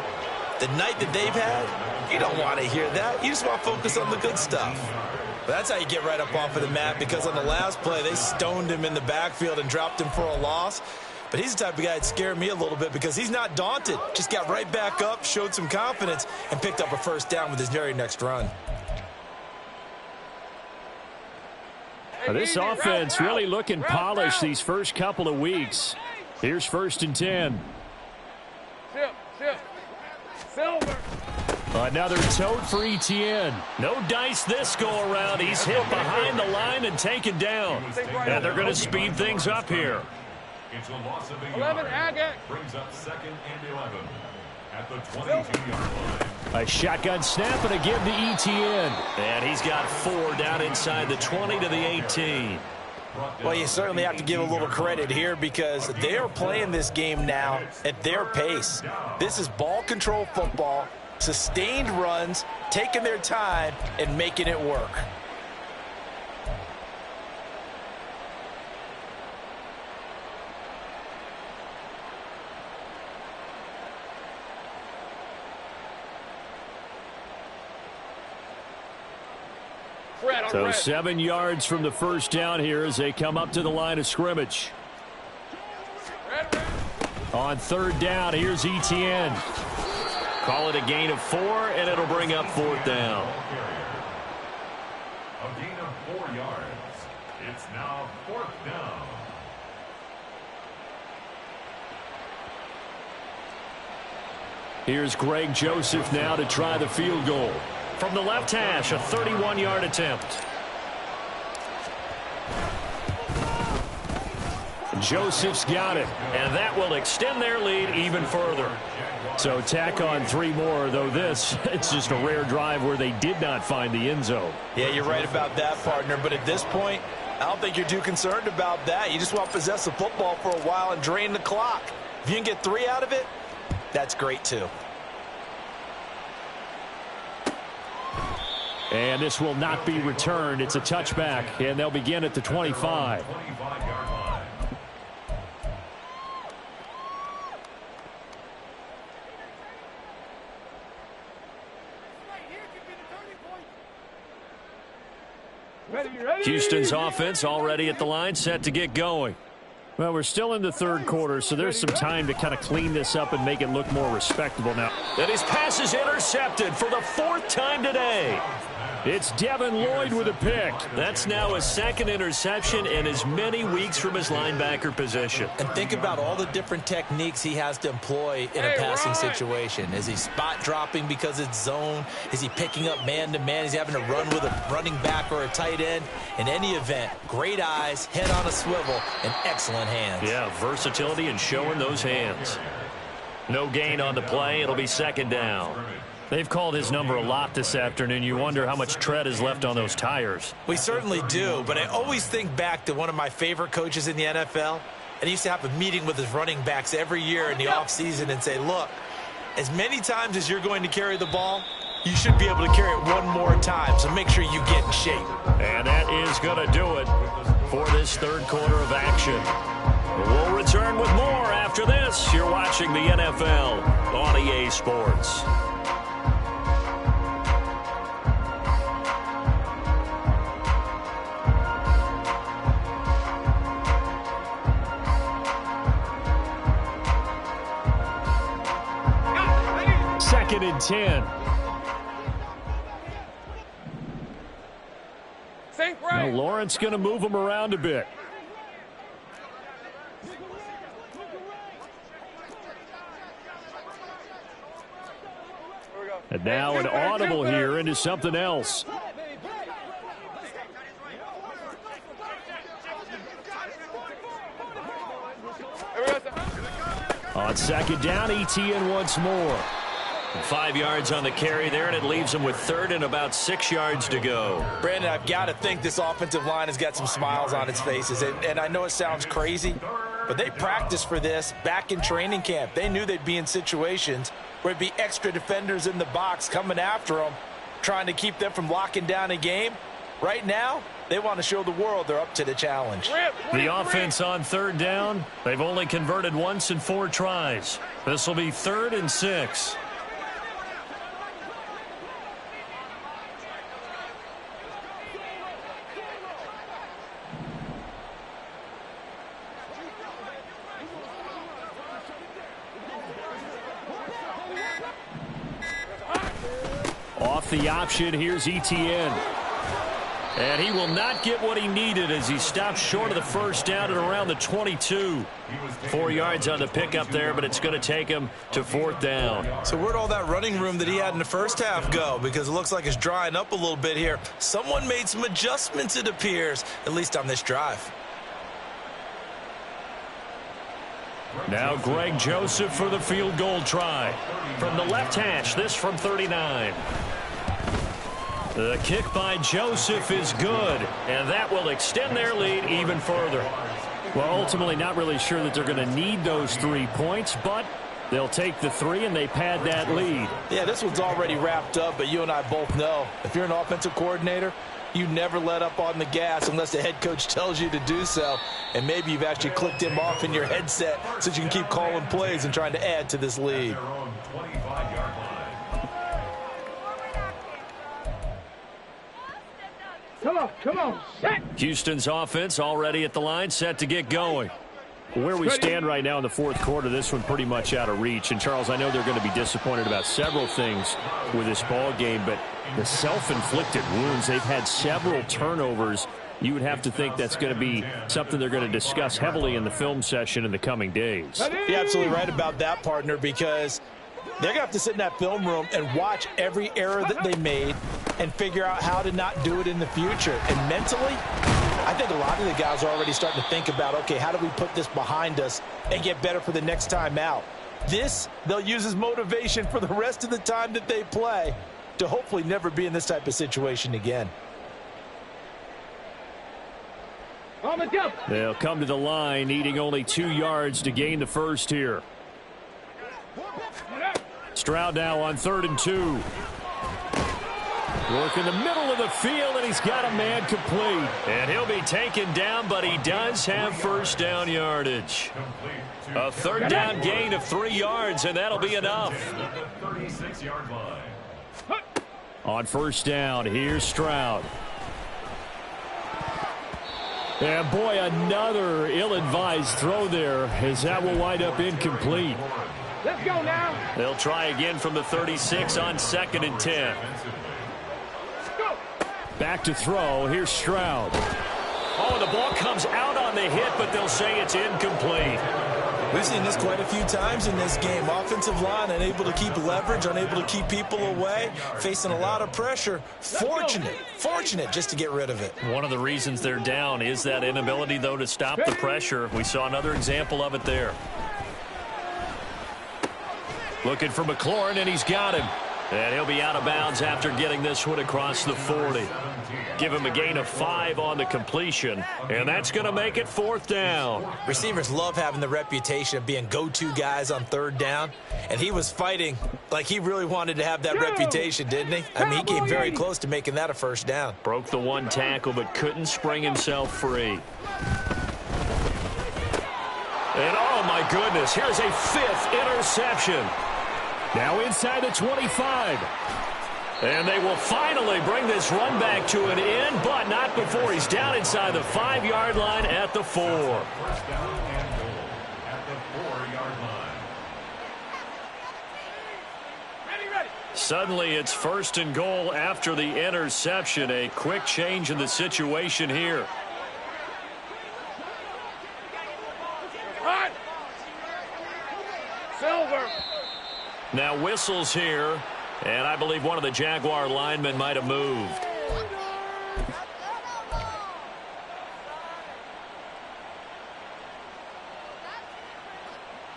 the night that they've had, you don't want to hear that. You just want to focus on the good stuff. But that's how you get right up off of the mat, because on the last play, they stoned him in the backfield and dropped him for a loss. But he's the type of guy that scared me a little bit because he's not daunted. Just got right back up, showed some confidence, and picked up a 1st down with his very next run. This offense really looking polished these first couple of weeks. Here's 1st and 10. Silver. Another tote for Etienne. No dice this go-around. He's hit behind the line and taken down. And they're going to speed things up here. It's a loss of 8 11 yards. Agate. Brings up 2nd and 11 at the 22-yard line. A shotgun snap and a give to Etienne. And he's got 4 down inside the 20 to the 18. Well, you certainly have to give a little credit here because they are playing this game now at their pace. This is ball control football, sustained runs, taking their time, and making it work. So 7 yards from the 1st down here as they come up to the line of scrimmage. On 3rd down, here's Etienne. Call it a gain of 4, and it'll bring up 4th down. A gain of 4 yards. It's now 4th down. Here's Greg Joseph now to try the field goal. From the left hash, a 31-yard attempt. Joseph's got it. And that will extend their lead even further. So tack on 3 more, though it's just a rare drive where they did not find the end zone. Yeah, you're right about that, partner. But at this point, I don't think you're too concerned about that. You just want to possess the football for a while and drain the clock. If you can get 3 out of it, that's great too. And this will not be returned. It's a touchback, and they'll begin at the 25. Houston's offense already at the line, set to get going. Well, we're still in the third quarter, so there's some time to kind of clean this up and make it look more respectable now. And his pass is intercepted for the 4th time today. It's Devin Lloyd with a pick. That's now his 2nd interception in as many weeks from his linebacker position. And think about all the different techniques he has to employ in a passing situation. Is he spot dropping because it's zone? Is he picking up man-to-man? Is he having to run with a running back or a tight end? In any event, great eyes, head on a swivel, and excellent hands. Yeah, versatility and showing those hands. No gain on the play. It'll be 2nd down. They've called his number a lot this afternoon. You wonder how much tread is left on those tires. We certainly do, but I always think back to one of my favorite coaches in the NFL. And he used to have a meeting with his running backs every year in the offseason and say, look, as many times as you're going to carry the ball, you should be able to carry it one more time, so make sure you get in shape. And that is going to do it for this 3rd quarter of action. We'll return with more after this. You're watching the NFL on EA Sports. Second and 10. Now Lawrence going to move him around a bit. And now an audible here into something else. On 2nd down, Etienne once more. 5 yards on the carry there, and it leaves him with 3rd and about 6 yards to go. Brandon, I've got to think this offensive line has got some smiles on its faces. And I know it sounds crazy, but they practiced for this back in training camp. They knew they'd be in situations where it'd be extra defenders in the box coming after them, trying to keep them from locking down a game. Right now, they want to show the world they're up to the challenge. The offense on 3rd down, they've only converted once in 4 tries. This will be 3rd and 6. Off the option, here's Etienne. And he will not get what he needed as he stops short of the 1st down at around the 22. 4 yards on the pickup there, but it's going to take him to 4th down. So where'd all that running room that he had in the 1st half go? Because it looks like it's drying up a little bit here. Someone made some adjustments, it appears, at least on this drive. Now Greg Joseph for the field goal try. From the left hash, this from 39. The kick by Joseph is good, and that will extend their lead even further. Well, ultimately not really sure that they're going to need those 3 points, but they'll take the 3 and they pad that lead. Yeah, this one's already wrapped up, but you and I both know if you're an offensive coordinator, you never let up on the gas unless the head coach tells you to do so. And maybe you've actually clicked him off in your headset so you can keep calling plays and trying to add to this lead. Come on, set. Houston's offense already at the line, set to get going. Where we stand right now in the 4th quarter, this one pretty much out of reach. And, Charles, I know they're going to be disappointed about several things with this ball game, but the self-inflicted wounds, they've had several turnovers. You would have to think that's going to be something they're going to discuss heavily in the film session in the coming days. You're absolutely right about that, partner, because They're going to have to sit in that film room and watch every error that they made and figure out how to not do it in the future. And mentally, I think a lot of the guys are already starting to think about, okay, how do we put this behind us and get better for the next time out? This, they'll use as motivation for the rest of the time that they play to hopefully never be in this type of situation again. They'll come to the line, needing only 2 yards to gain the first here. Stroud now on 3rd and 2. Work in the middle of the field, and he's got a man complete. And he'll be taken down, but he does have first down yardage. A 3rd down gain of 3 yards, and that'll be enough. On 1st down, here's Stroud. And boy, another ill-advised throw there, as that will wind up incomplete. Let's go now. They'll try again from the 36 on 2nd and 10. Back to throw. Here's Stroud. Oh, the ball comes out on the hit, but they'll say it's incomplete. We've seen this quite a few times in this game. Offensive line unable to keep leverage, unable to keep people away, facing a lot of pressure. Fortunate just to get rid of it. One of the reasons they're down is that inability, though, to stop the pressure. We saw another example of it there. Looking for McLaurin, and he's got him. And he'll be out of bounds after getting this one across the 40. Give him a gain of 5 on the completion, and that's going to make it 4th down. Receivers love having the reputation of being go-to guys on 3rd down, and he was fighting like he really wanted to have that reputation, didn't he? I mean, he came very close to making that a 1st down. Broke the 1 tackle, but couldn't spring himself free. And, oh, my goodness, here's a 5th interception. Now inside the 25. And they will finally bring this run back to an end, but not before he's down inside the 5-yard line at the 4. First down and goal at the 4-yard line. Suddenly it's 1st and goal after the interception. A quick change in the situation here. Silver. Now whistles here, and I believe one of the Jaguar linemen might have moved.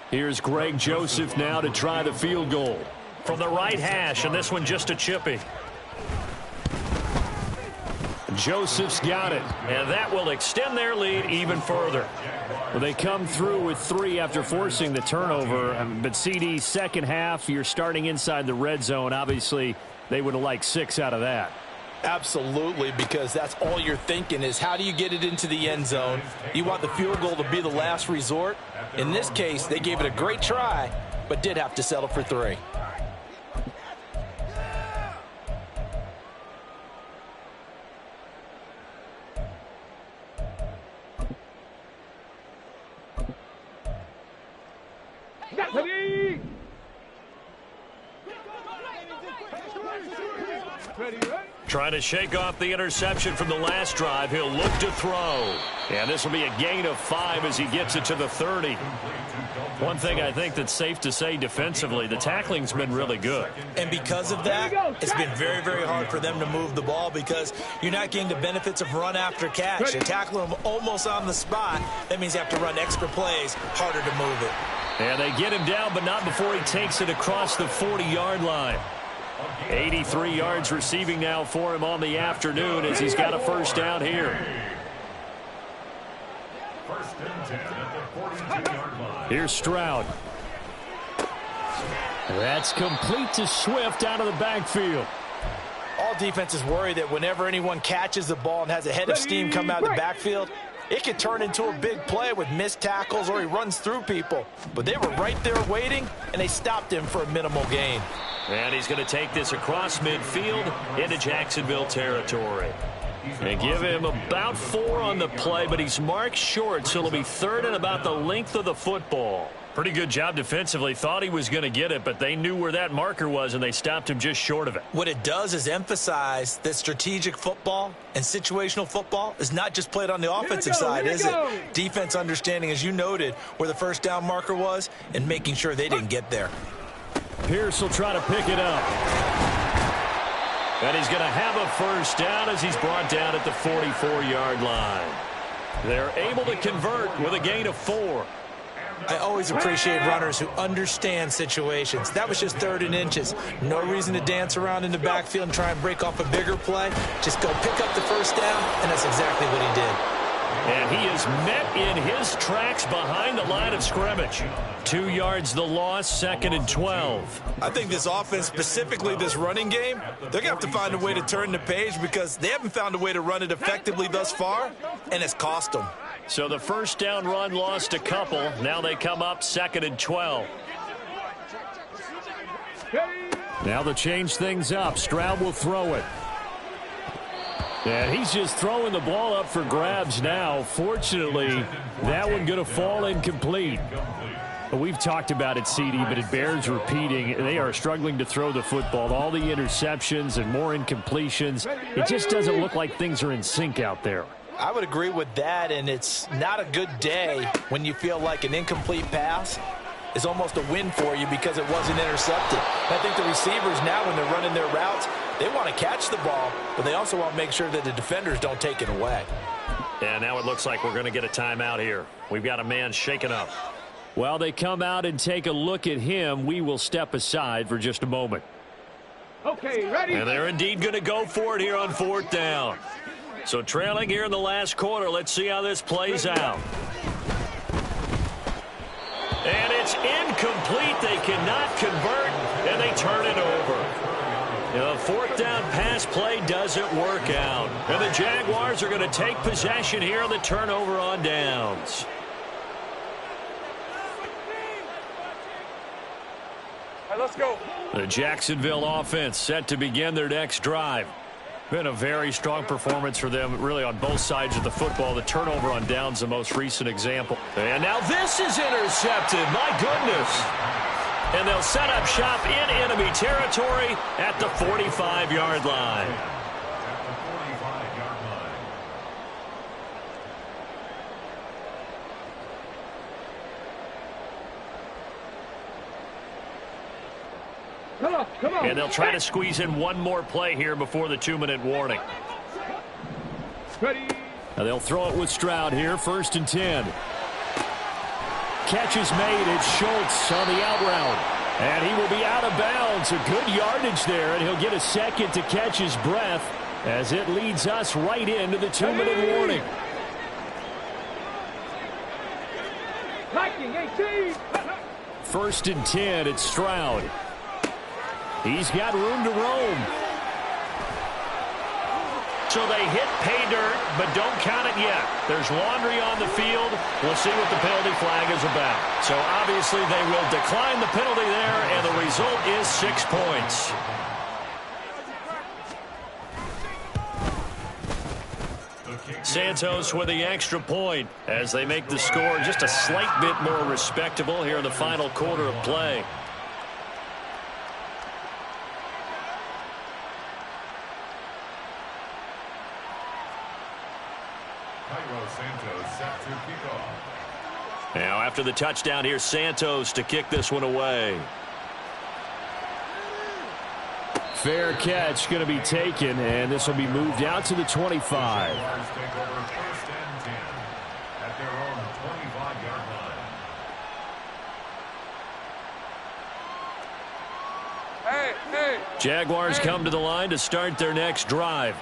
Here's Greg Joseph now to try the field goal. From the right hash, and this one just a chippy. Joseph's got it. And that will extend their lead even further. Well, they come through with 3 after forcing the turnover. But CD, second half, you're starting inside the red zone. Obviously, they would have liked 6 out of that. Absolutely, because that's all you're thinking is how do you get it into the end zone? You want the field goal to be the last resort. In this case, they gave it a great try, but did have to settle for 3. Trying to shake off the interception from the last drive. He'll look to throw. And this will be a gain of 5 as he gets it to the 30. One thing I think that's safe to say defensively, the tackling's been really good. And because of that, it's been very, very hard for them to move the ball because you're not getting the benefits of run after catch. You're tackling them almost on the spot. That means you have to run extra plays, harder to move it. And they get him down, but not before he takes it across the 40-yard line. 83 yards receiving now for him on the afternoon as he's got a 1st down here. 1st and 10 at the 42-yard line. Here's Stroud. That's complete to Swift out of the backfield. All defenses worry that whenever anyone catches the ball and has a head of steam come out of the backfield, it could turn into a big play with missed tackles or he runs through people. But they were right there waiting, and they stopped him for a minimal gain. And he's going to take this across midfield into Jacksonville territory. And give him about 4 on the play, but he's marked short, so it'll be 3rd and about the length of the football. Pretty good job defensively. Thought he was going to get it, but they knew where that marker was, and they stopped him just short of it. What it does is emphasize that strategic football and situational football is not just played on the offensive side, is it? Defense understanding, as you noted, where the 1st down marker was and making sure they didn't get there. Pierce will try to pick it up. And he's going to have a first down as he's brought down at the 44-yard line. They're able to convert with a gain of 4. I always appreciate runners who understand situations. That was just 3rd and inches. No reason to dance around in the backfield and try and break off a bigger play. Just go pick up the first down, and that's exactly what he did. And he is met in his tracks behind the line of scrimmage. 2 yards the loss, 2nd and 12. I think this offense, specifically this running game, they're going to have to find a way to turn the page because they haven't found a way to run it effectively thus far, and it's cost them. So the first down run lost a couple. Now they come up 2nd and 12. Now to change things up, Stroud will throw it. And he's just throwing the ball up for grabs now. Fortunately, that one going to fall incomplete. We've talked about it, CD, but it bears repeating. They are struggling to throw the football. All the interceptions and more incompletions. It just doesn't look like things are in sync out there. I would agree with that, and it's not a good day when you feel like an incomplete pass is almost a win for you because it wasn't intercepted. I think the receivers now, when they're running their routes, they want to catch the ball, but they also want to make sure that the defenders don't take it away. And now it looks like we're going to get a timeout here. We've got a man shaken up. While they come out and take a look at him, we will step aside for just a moment. Okay, ready? And they're indeed going to go for it here on 4th down. So trailing here in the last quarter. Let's see how this plays out. And it's incomplete. They cannot convert, and they turn it over. The 4th down pass play doesn't work out. And the Jaguars are going to take possession here on the turnover on downs. All right, let's go. The Jacksonville offense set to begin their next drive. Been a very strong performance for them, really, on both sides of the football. The turnover on downs, the most recent example. And now this is intercepted. My goodness. And they'll set up shop in enemy territory at the 45-yard line. Come on. And they'll try to squeeze in one more play here before the 2-minute warning. Ready? Now they'll throw it with Stroud here, 1st and 10. Catch is made. It's Schultz on the out route. And he will be out of bounds. A good yardage there, and he'll get a second to catch his breath as it leads us right into the 2-minute warning. Hiking 18. 1st and 10, it's Stroud. He's got room to roam. So they hit pay dirt, but don't count it yet. There's laundry on the field. We'll see what the penalty flag is about. So obviously they will decline the penalty there, and the result is 6 points. Santos with the extra point as they make the score just a slight bit more respectable here in the final quarter of play. Now after the touchdown, here's Santos to kick this one away. Fair catch going to be taken, and this will be moved out to the 25. Hey. Jaguars come to the line to start their next drive.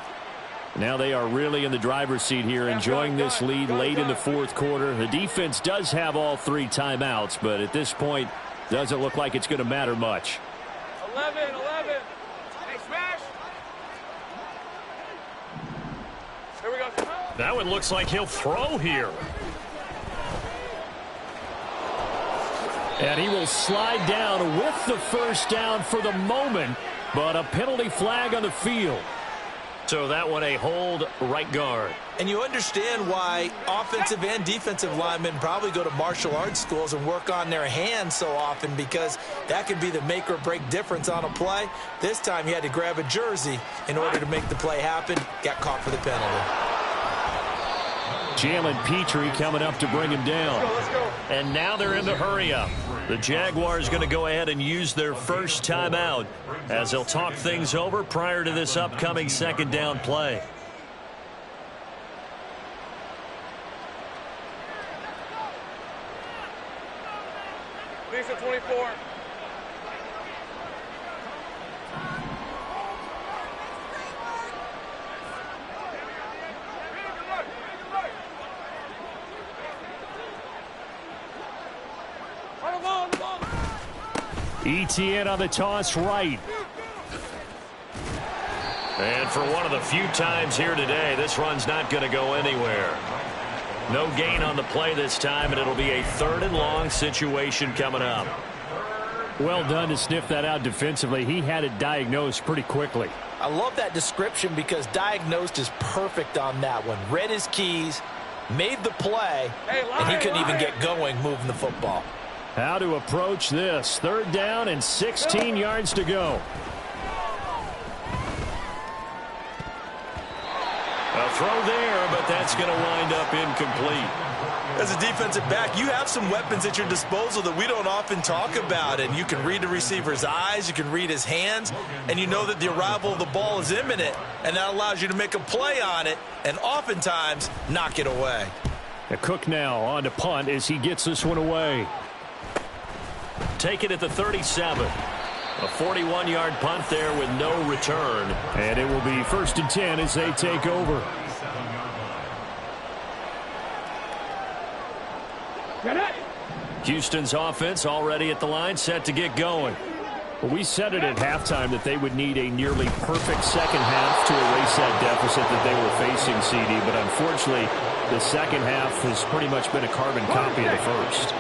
Now they are really in the driver's seat here, enjoying this lead late in the 4th quarter. The defense does have all 3 timeouts, but at this point, doesn't look like it's going to matter much. 11. Hey, smash. Here we go. That one looks like he'll throw here. And he will slide down with the first down for the moment, but a penalty flag on the field. So that one a hold right guard. And you understand why offensive and defensive linemen probably go to martial arts schools and work on their hands so often, because that could be the make or break difference on a play. This time he had to grab a jersey in order to make the play happen. Got caught for the penalty. Jalen Petrie coming up to bring him down. Let's go. And now they're in the hurry-up. The Jaguars going to go ahead and use their first timeout as they'll talk things over prior to this upcoming second down play. Lisa 24. ETN on the toss right. And for one of the few times here today, this run's not going to go anywhere. No gain on the play this time, and it'll be a 3rd and long situation coming up. Well done to sniff that out defensively. He had it diagnosed pretty quickly. I love that description because diagnosed is perfect on that one. Read his keys, made the play, and he couldn't even get going moving the football. How to approach this. 3rd down and 16 yards to go. A throw there, but that's going to wind up incomplete. As a defensive back, you have some weapons at your disposal that we don't often talk about, and you can read the receiver's eyes, you can read his hands, and you know that the arrival of the ball is imminent, and that allows you to make a play on it and oftentimes knock it away. Cook now on to punt as he gets this one away. Take it at the 37. A 41-yard punt there with no return. And it will be 1st and 10 as they take over. Houston's offense already at the line, set to get going. Well, we said it at halftime that they would need a nearly perfect second half to erase that deficit that they were facing, CD. But unfortunately, the second half has pretty much been a carbon copy of the first.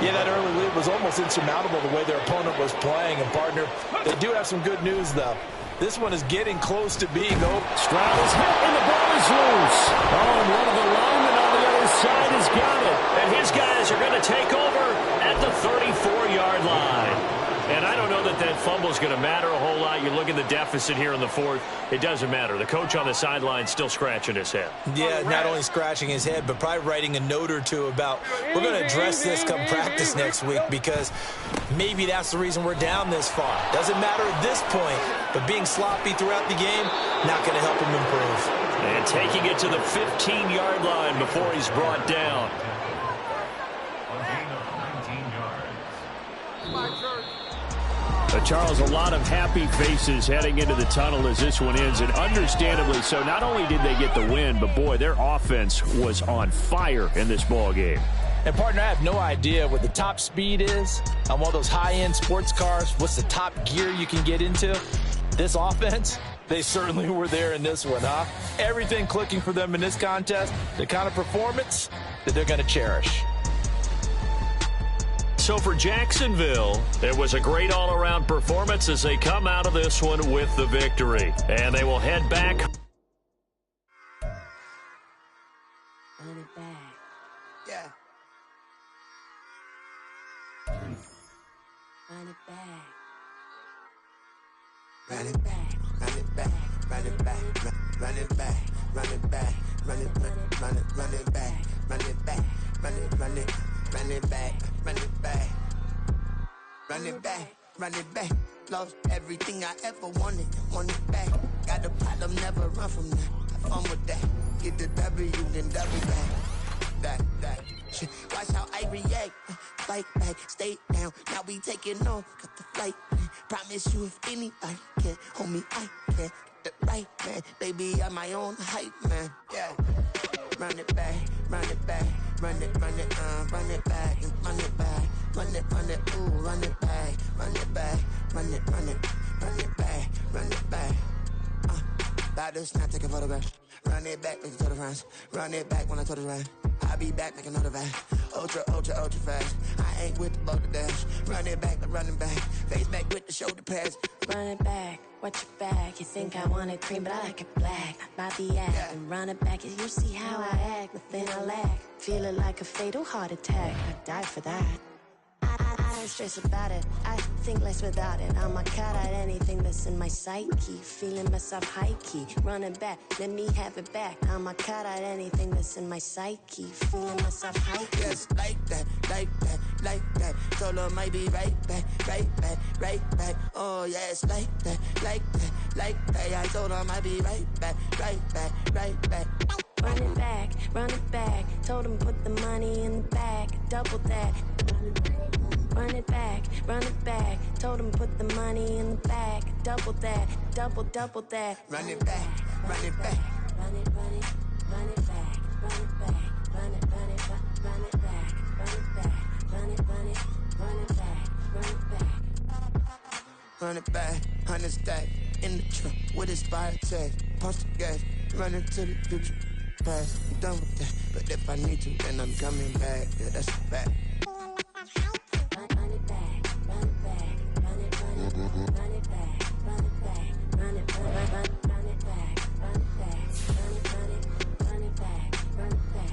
Yeah, that early lead was almost insurmountable the way their opponent was playing. And, partner, they do have some good news, though. This one is getting close to being over. Stroud is hit, and the ball is loose. Oh, and one of the linemen on the other side has got it. And his guys are going to take over at the 34-yard line. And I don't know that that fumble is going to matter a whole lot. You look at the deficit here in the 4th. It doesn't matter. The coach on the sideline still scratching his head. Yeah, not only scratching his head, but probably writing a note or two about we're going to address this come practice next week because maybe that's the reason we're down this far. Doesn't matter at this point, but being sloppy throughout the game, not going to help him improve. And taking it to the 15-yard line before he's brought down. Charles, a lot of happy faces heading into the tunnel as this one ends, and understandably so. Not only did they get the win, but, boy, their offense was on fire in this ball game. And, partner, I have no idea what the top speed is on one of those high-end sports cars. What's the top gear you can get into? This offense, they certainly were there in this one, huh? Everything clicking for them in this contest, the kind of performance that they're going to cherish. So for Jacksonville, it was a great all-around performance as they come out of this one with the victory. And they will head back. Run it back. Yeah. Run it back. Run it back. Run it back. Run it back. Run it back. Run it back. Run it back. Run it back. Run it back. Run it back. Run it back. Run it back. Run it back. Run it back. Lost everything I ever wanted. Want it back. Got the problem, never run from that. Have fun with that. Get the W, then double back. That. Shit. Watch how I react. Fight back, stay down. Now we taking off. Got the flight. Promise you if anybody can hold me, I can. Get the right man. Baby, I'm my own hype man. Yeah. Run it back. Run it back. Run it back, run it back, run it, ooh, run it back, run it back, run it back, run it back. About to snap, take a photograph. Run it back, make it to the front. Run it back when I told it right. I'll be back, make another back. Ultra fast. I ain't with the boat to dash. Run it back, running back. Face back with the shoulder pads. Run it back, watch your back. You think I want it cream, but I like it black. About the act, yeah. And run it back. You see how I act, nothing I lack. Feeling like a fatal heart attack. I'd die for that. I don't stress about it. I think less without it. I'ma cut out anything that's in my psyche. Feeling myself high-key. Running back, let me have it back. I'ma cut out anything that's in my psyche. Feeling myself high-key. Yes, like that, like that, like that. Told her might be right back, right back, right back. Oh, yes, like that, like that, like that. I told her might be right back, right back, right back. Run it back, run it back. Told him put the money in the bag, double that. Run it back, run it back. Told him put the money in the bag, double that, double that. Run it back, run it back. Run it, run it, run it back, run it back, run it, run it, run it back, run it back, run it, run it, run it back, run it back. Run it back, 100 stack in the truck with his fire tag. Punch the gas, run into the future. Past, I'm done with that. But if I need to, then I'm coming back. Yeah, that's a fact. Run it back, run it back, run it, run it, run it back, run it back, run it, run it back, run it back, run it, run it, run it back, run it back.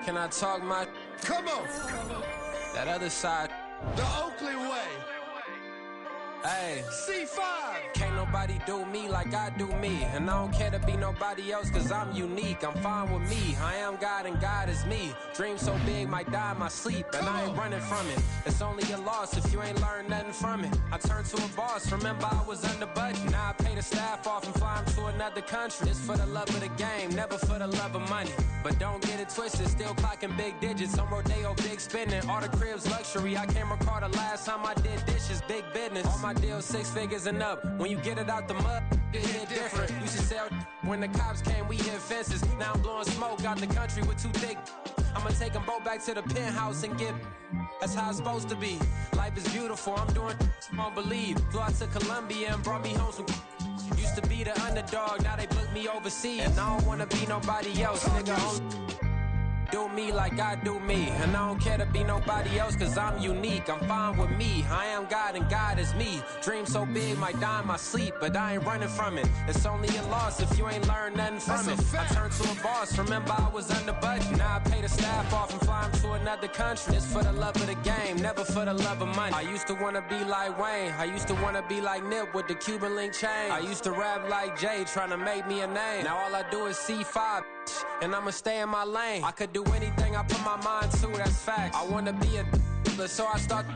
Can I talk my? Come on. That other side. The Oakley way. Hey. C5. Can't nobody do me like I do me. And I don't care to be nobody else cause I'm unique. I'm fine with me. I am God and God is me. Dream so big might die in my sleep. And I ain't running from it. It's only a loss if you ain't learned nothing from it. I turned to a boss. Remember I was under budget. Now I pay the staff off and fly them to another country. It's for the love of the game, never for the love of money. But don't get it twisted, still clocking big digits. On Rodeo, big spending. All the cribs luxury. I can't recall the last time I did dishes. Big business. All my deals 6 figures and up. When you get it out the mud, it hit different. Used to sell when the cops came, we hit fences. Now I'm blowing smoke out the country with 2 thick. I'ma take them both back to the penthouse and get. That's how it's supposed to be. Life is beautiful, I'm doing won't believe. Flew out to Colombia and brought me home some. Used to be the underdog, now they book me overseas. And I don't wanna be nobody else, nigga. Do me like I do me. And I don't care to be nobody else cause I'm unique. I'm fine with me. I am God and God is me. Dream so big might die in my sleep, but I ain't running from it. It's only a loss if you ain't learned nothing from it. I turned to a boss, remember I was under budget. Now I pay the staff off and fly them to another country. It's for the love of the game, never for the love of money. I used to wanna be like Wayne. I used to wanna be like Nip with the Cuban link chain. I used to rap like Jay, trying to make me a name. Now all I do is C5, and I'ma stay in my lane. I could do anything I put my mind to, that's facts. I wanna be a so I start.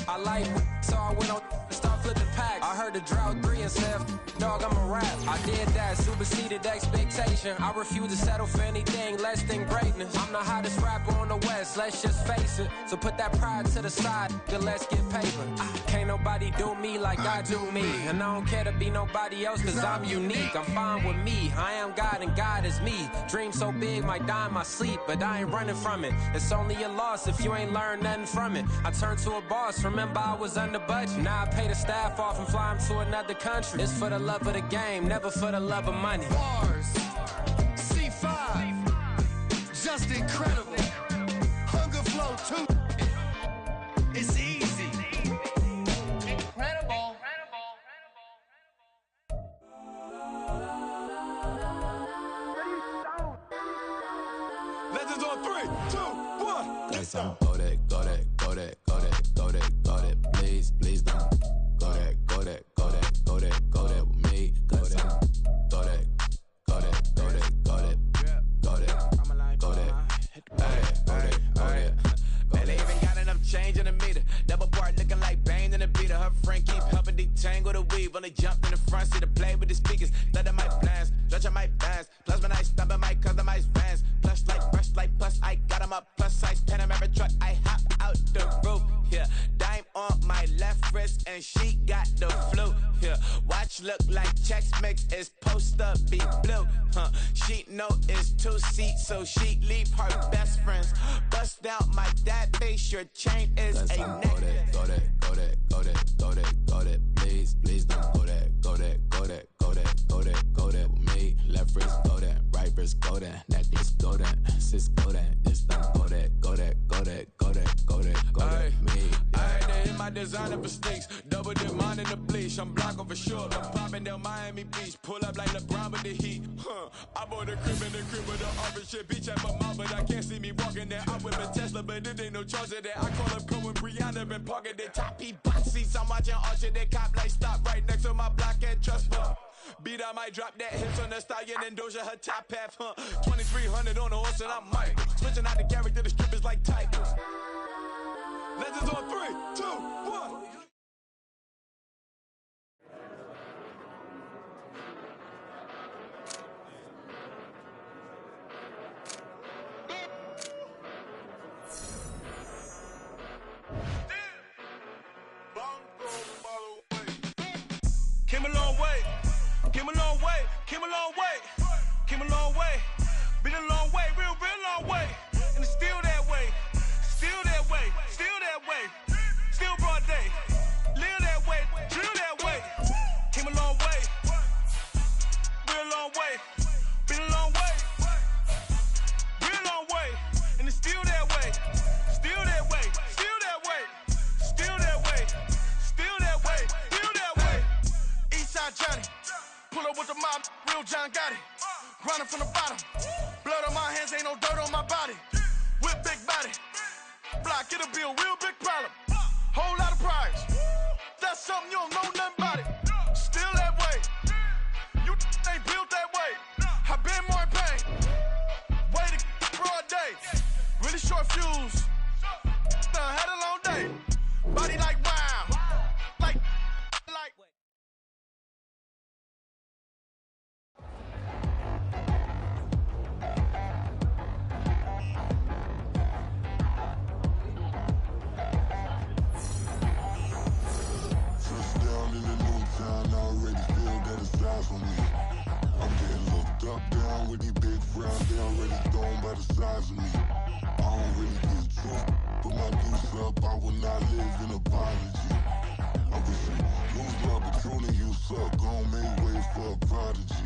I like so I went on start flipping packs. I heard the drought 3 and said, dog, I'm a rap. I did that, superseded expectation. I refuse to settle for anything less than greatness. I'm the hottest rapper on the West, let's just face it. So put that pride to the side, then let's get paper. Can't nobody do me like I do me. And I don't care to be nobody else cause I'm unique. I'm fine with me, I am God and God is me. Dream so big might die in my sleep, but I ain't running from it. It's only a loss if you ain't learned nothing from it. I turned to a boss, remember I was under budget. Now I pay the staff off and fly them to another country. It's for the love of the game, never for the love of money. Bars. C5. Just incredible. Hunger Flow 2. It's easy. Incredible. Legends on 3, 2, 1. Let's go that, go that, go that, go that, go that, go that. Please, please don't. Go that, go that, go that, go that, go that with me. Go that, go that, go that, go that, go that, go that, go that. Hey, go that, go that. Man, they even got enough change in the meter. Double part looking like Bane in the beater. Her friend keep helping detangle the weave. Only jumped in the front seat to play with the speakers. Let my plans, stretch on my fans. Plus when I stumble my customized vans. Plush like brush like plus I got them up. Plus size Panamera truck. I hop out the roof. Yeah, dime on my left wrist and she got the flu. Yeah, watch look like Chex Mix is supposed to be blue. She know it's 2 seats, so she leave her best friends. Bust down my dad face. Your chain is a necklace. Go that, go that, go that, go that, go that. Please, please don't go that, go that, go that, go that, go that, go that with me. Left wrist go that, right wrist go that, necklace go that, sis go that, it's done go that, go that, go that, go that, go that, go that, me. I had to hit my designer for sneaks. Double the mine in the bleach. I'm blocking for sure. I'm popping down Miami Beach. Pull up like LeBron with the heat. I bought a crib in the crib with the orange shit. Beach at my mouth, but I can't see me walking there. I whip a Tesla, but it ain't no charge of that. I call up Cohen, Brianna, been parking the top P box seats. I'm watching Usher, they cop like stop right next to my block and trust me. Beat, I might drop that hips on the stallion and Doja her top half, 2300 on the horse and I'm Mike. Switching out the character, the strippers like tigers. Legends on 3, 2, 1. Came a long way, came a long way, came a long way, came a long way, been a long way, real long way, and it's still that way, still that way, still that way, still broad day, live that way, drill that way, came a long way, real long way, been a long way, real long way, and it's still that way, still that way, still that way, still that way, still that way, still that way. Eastside Johnny, pull up with the mob, real John Gotti. Grinding from the bottom, blood on my hands, ain't no dirt on my body. With big body, block, it'll be a real big problem. Whole lot of priors, that's something you don't know nothing about it. Still that way, you ain't built that way. I been more in pain, way to broad day. Really short fuse, had a long day. Body like wow, like. Touchdown in the new town, I already feel that it's eyes on me. I'm getting looked up, down with these big frowns, they already thrown by the size of me. I don't really get drunk, put my deuce up, I will not live in apology. I wish you lose my Patron and you suck, gon' make way for a prodigy.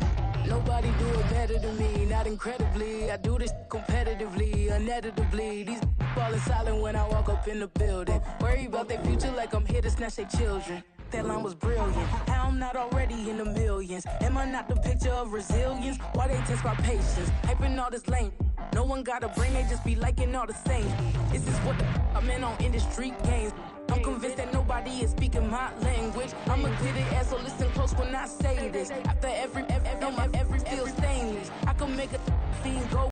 Nobody do it better than me, not incredibly. I do this competitively, uneditably. These falling silent when I walk up in the building. Worry about their future like I'm here to snatch their children. That line was brilliant. How I'm not already in the millions? Am I not the picture of resilience? Why they test my patience? Hyping all this lame. No one got a brain, they just be liking all the same. This is what I'm in on industry games. I'm convinced that nobody is speaking my language. I'm a good ass, so listen close when I say this. After every feel stainless. I can make a fiend go